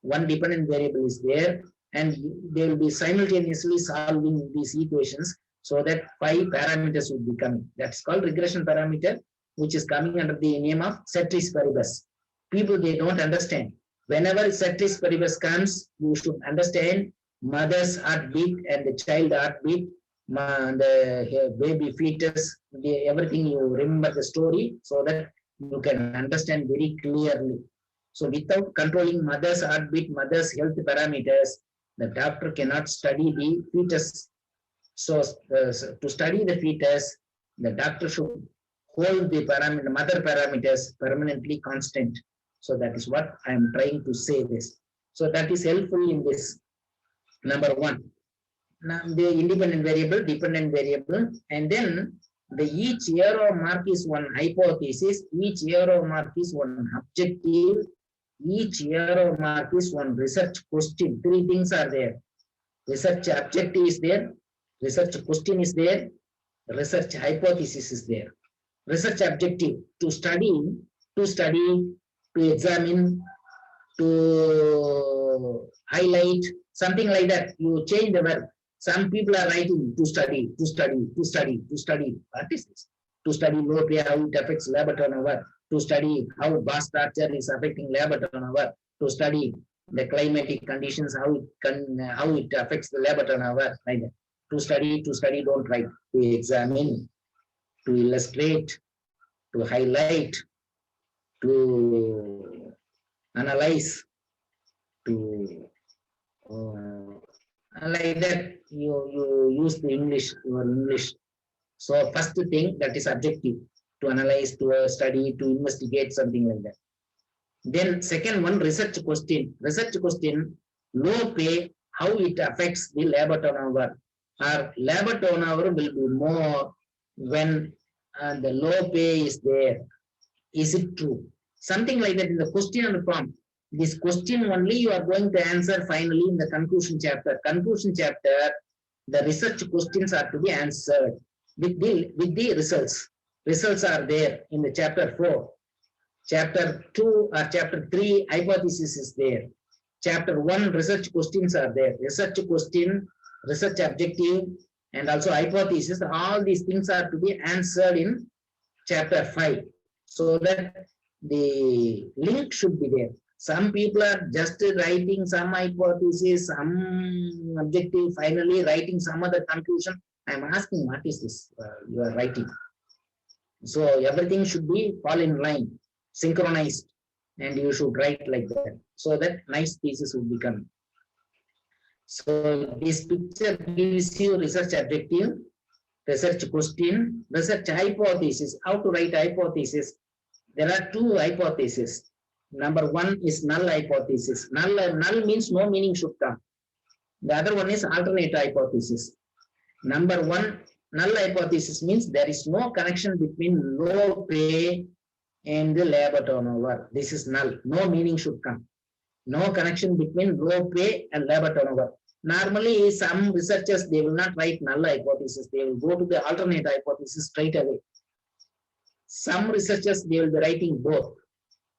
1 dependent variable is there, and they will be simultaneously solving these equations so that 5 parameters will be coming. That's called regression parameter, which is coming under the name of ceteris paribus. People, they don't understand. Whenever ceteris paribus comes, you should understand mother's heartbeat and the child heartbeat, the baby fetus, everything. You remember the story so that you can understand very clearly. So without controlling mother's heartbeat, mother's health parameters, the doctor cannot study the fetus. So to study the fetus, the doctor should hold the mother parameters permanently constant. So that is what I am trying to say this. So that is helpful in this. Number 1. Now the independent variable, dependent variable, and then each arrow mark is one hypothesis, each arrow mark is one objective, each arrow mark is one research question. 3 things are there. Research objective is there, research question is there, research hypothesis is there. Research objective, to study, to examine, to highlight, something like that. You change the verb. Some people are writing to study. What is this? To study low pay, how it affects labor turnover. To study how boss structure is affecting labor turnover. To study the climatic conditions, how it affects the labor turnover. Like that. To study, don't write. To examine, to illustrate, to highlight, to analyze, to like that. You use the your English. So first thing, that is objective, to analyze, to study, to investigate, something like that. Then second one, research question. Research question, Low pay, how it affects the labor turnover. Our labor turnover will be more when the low pay is there. Is it true? Something like that in the question and prompt. This question only you are going to answer finally in the conclusion chapter. Conclusion chapter, the research questions are to be answered with the results. Results are there in the chapter 4. Chapter 2 or chapter 3, hypothesis is there. Chapter 1, research questions are there. Research question, research objective, and also hypothesis. All these things are to be answered in chapter 5. So that the link should be there. Some people are just writing some hypothesis, some objective, finally writing some other conclusion. I'm asking, what is this you are writing? So everything should be fall in line, synchronized, and you should write like that, so that nice thesis will become. So this picture gives you research objective, research question, research hypothesis. How to write hypothesis? There are two hypotheses. Number one is null hypothesis. Null means no meaning should come. The other one is alternate hypothesis. Number one, null hypothesis means there is no connection between low pay and the labor turnover. This is null. No meaning should come. No connection between low pay and labor turnover. Normally, some researchers, they will not write null hypothesis. They will go to the alternate hypothesis straight away. Some researchers, they will be writing both.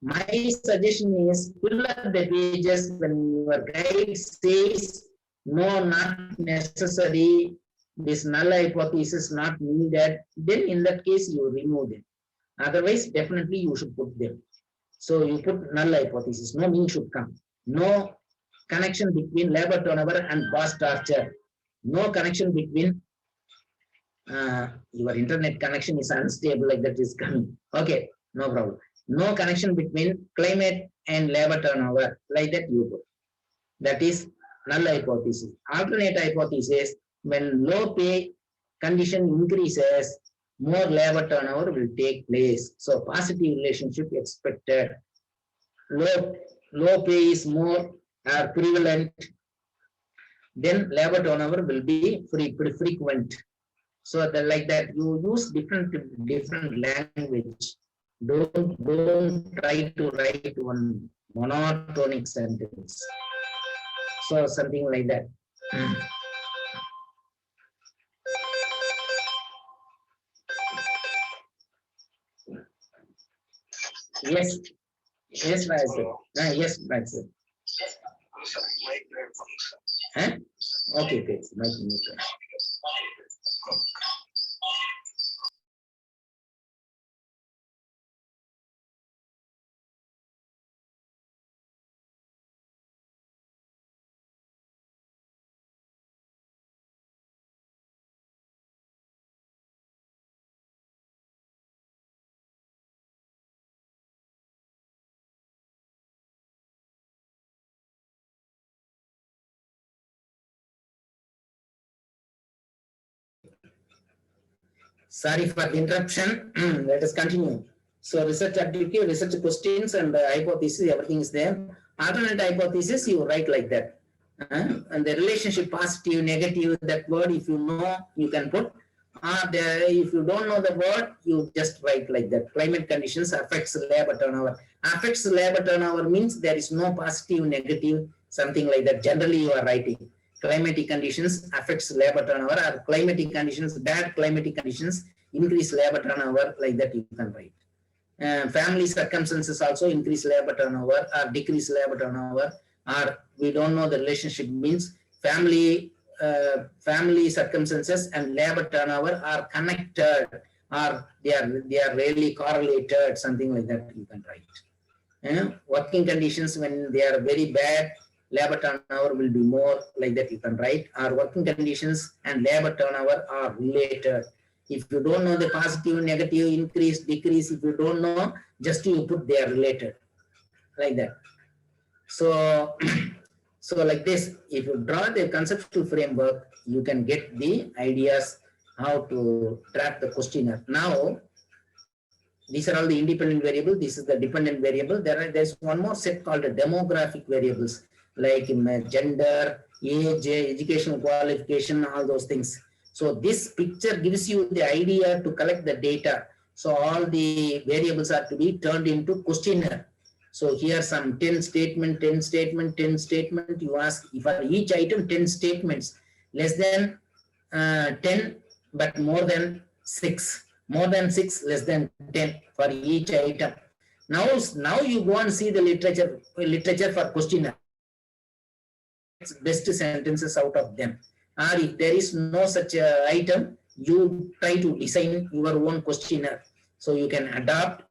My suggestion is fill up the pages when your guide says, no, not necessary, this null hypothesis not needed, then in that case, you remove them. Otherwise, definitely you should put them. So you put null hypothesis, no meaning should come. No connection between labor turnover and boss torture. No connection between your internet connection is unstable, like that is coming. Okay, no problem. No connection between climate and labor turnover, like that you put. That is null hypothesis. Alternate hypothesis, when low pay condition increases, more labor turnover will take place. So positive relationship expected. Low pay is more prevalent, then labor turnover will be frequent. So like that, you use different language. Don't try to write one monotonic sentence. So something like that. Yes, yes, Razak. Yes, Razak. Huh? Okay, okay. Sorry for the interruption. Let us continue. So research objective, research questions, and hypothesis, everything is there. Alternate hypothesis, you write like that. And the relationship positive, negative, that word, if you know, you can put. If you don't know the word, you just write like that. Climate conditions affects labor turnover. Affects labor turnover means there is no positive, negative, something like that. Generally, you are writing. Climatic conditions affects labor turnover, or climatic conditions, bad climatic conditions increase labor turnover, like that you can write. Family circumstances also increase labor turnover or decrease labor turnover, or we don't know the relationship means family circumstances and labor turnover are connected, or they are really correlated, something like that you can write. Working conditions, when they are very bad, labor turnover will be more, like that you can write. Our working conditions and labor turnover are related. If you don't know the positive, negative, increase, decrease, if you don't know, just you put they are related, like that. So, so like this, if you draw the conceptual framework, you can get the ideas how to track the questionnaire. Now, these are all the independent variables. This is the dependent variable. There's one more set called the demographic variables. like gender, age, educational qualification, all those things. So this picture gives you the idea to collect the data. So all the variables are to be turned into questionnaire. So here some 10 statement, 10 statement, 10 statement. You ask for each item 10 statements, less than 10 but more than 6, more than 6, less than 10 for each item. Now you go and see the literature for questionnaire. Best sentences out of them. Or if there is no such item, you try to design your own questionnaire. So you can adapt,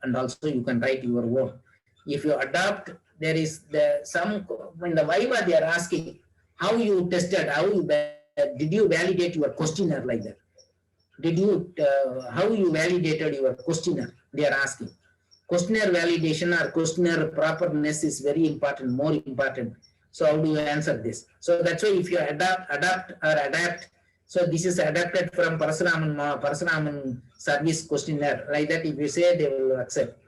and also you can write your own. If you adapt, there is some when the Viva they are asking how you tested, did you validate your questionnaire like that? Did you how you validated your questionnaire? They are asking. Questionnaire validation or questionnaire properness is very important, more important. So how do you answer this? So that's why if you adapt. So this is adapted from Parasuraman service questionnaire. Like that, if you say, they will accept.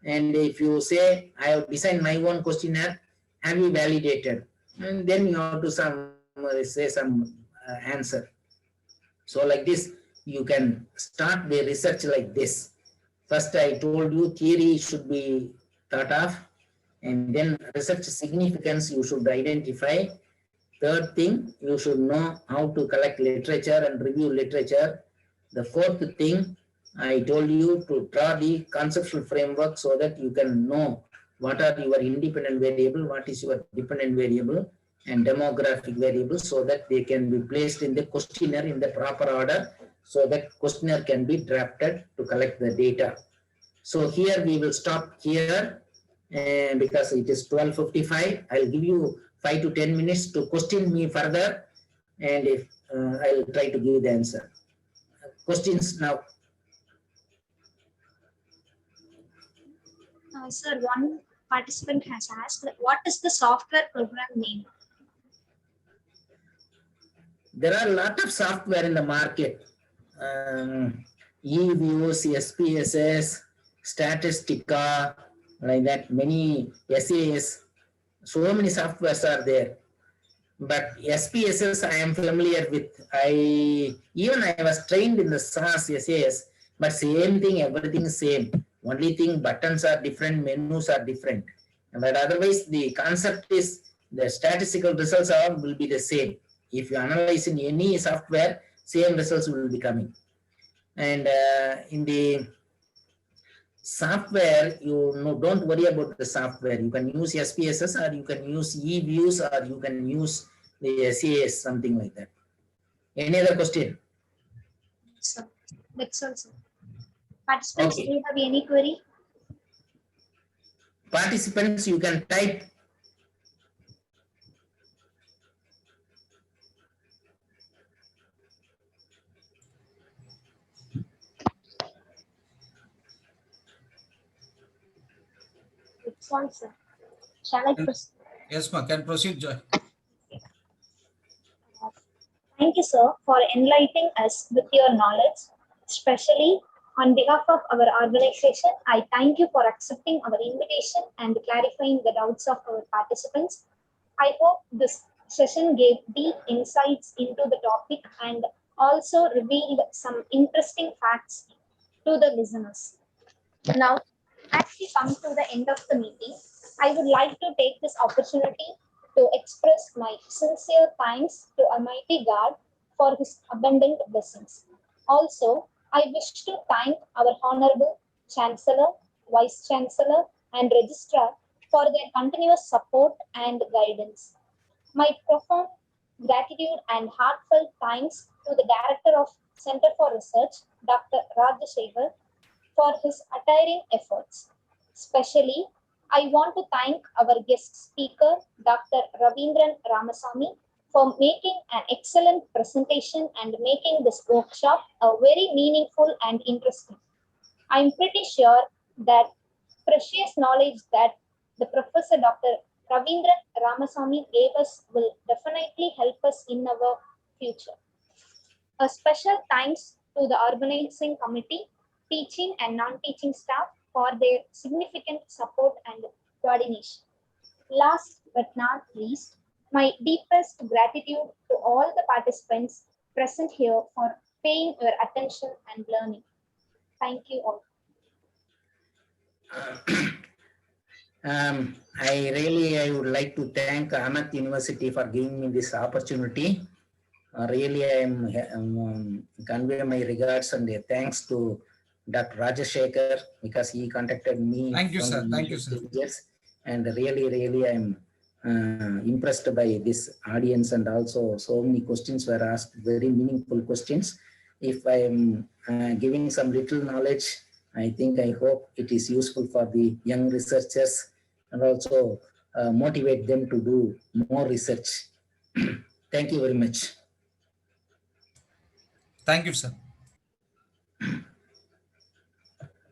And if you say, I have designed my own questionnaire, have you validated? And then you have to say some answer. So like this, you can start the research like this. First, I told you theory should be thought of, and then research significance you should identify. Third thing, you should know how to collect literature and review literature. The fourth thing, I told you to draw the conceptual framework so that you can know what are your independent variable, what is your dependent variable, and demographic variables, so that they can be placed in the questionnaire in the proper order, so that questionnaire can be drafted to collect the data. So here we will stop here, and because it is 12:55, I'll give you 5 to 10 minutes to question me further, and if I'll try to give the answer. Questions now. Sir, one participant has asked, what is the software program name? There are a lot of software in the market. eViews, SPSS, Statistica, like that, many SAS. So many softwares are there. But SPSS I am familiar with. I was trained in the SAS, but same thing, everything same. Only thing, buttons are different, menus are different. But otherwise, the concept is the statistical results will be the same. If you analyze in any software, same results will be coming. And in the software, don't worry about the software. You can use SPSS, or you can use eViews, or you can use the SAS, something like that. Any other question? Sir, that's all, sir. Participants, Okay. do you have any query? Participants, you can type. That's all, sir. Shall I proceed? Yes, ma, can proceed, Joy. Thank you, sir, for enlightening us with your knowledge. Especially on behalf of our organization, I thank you for accepting our invitation and clarifying the doubts of our participants. I hope this session gave deep insights into the topic and also revealed some interesting facts to the listeners. Now, as we come to the end of the meeting, I would like to take this opportunity to express my sincere thanks to Almighty God for His abundant blessings. Also, I wish to thank our Honorable Chancellor, Vice Chancellor, and Registrar for their continuous support and guidance. My profound gratitude and heartfelt thanks to the Director of Center for Research, Dr. Razak, for his untiring efforts. Especially, I want to thank our guest speaker, Dr. Ravindran Ramasamy, for making an excellent presentation and making this workshop a very meaningful and interesting. I'm pretty sure that precious knowledge that the Professor Dr. Ravindran Ramasamy gave us will definitely help us in our future. A special thanks to the organizing committee, teaching and non-teaching staff for their significant support and coordination. Last but not least, my deepest gratitude to all the participants present here for paying your attention and learning. Thank you all. I would like to thank AMET University for giving me this opportunity. Really, I am convey my regards and thanks to Dr. Rajashekar because he contacted me. Thank you, from sir. the Thank you, initial sir. stages. And really, I am impressed by this audience, and also so many questions were asked, very meaningful questions. If I am giving some little knowledge, I hope it is useful for the young researchers and also motivate them to do more research. Thank you very much. Thank you, sir.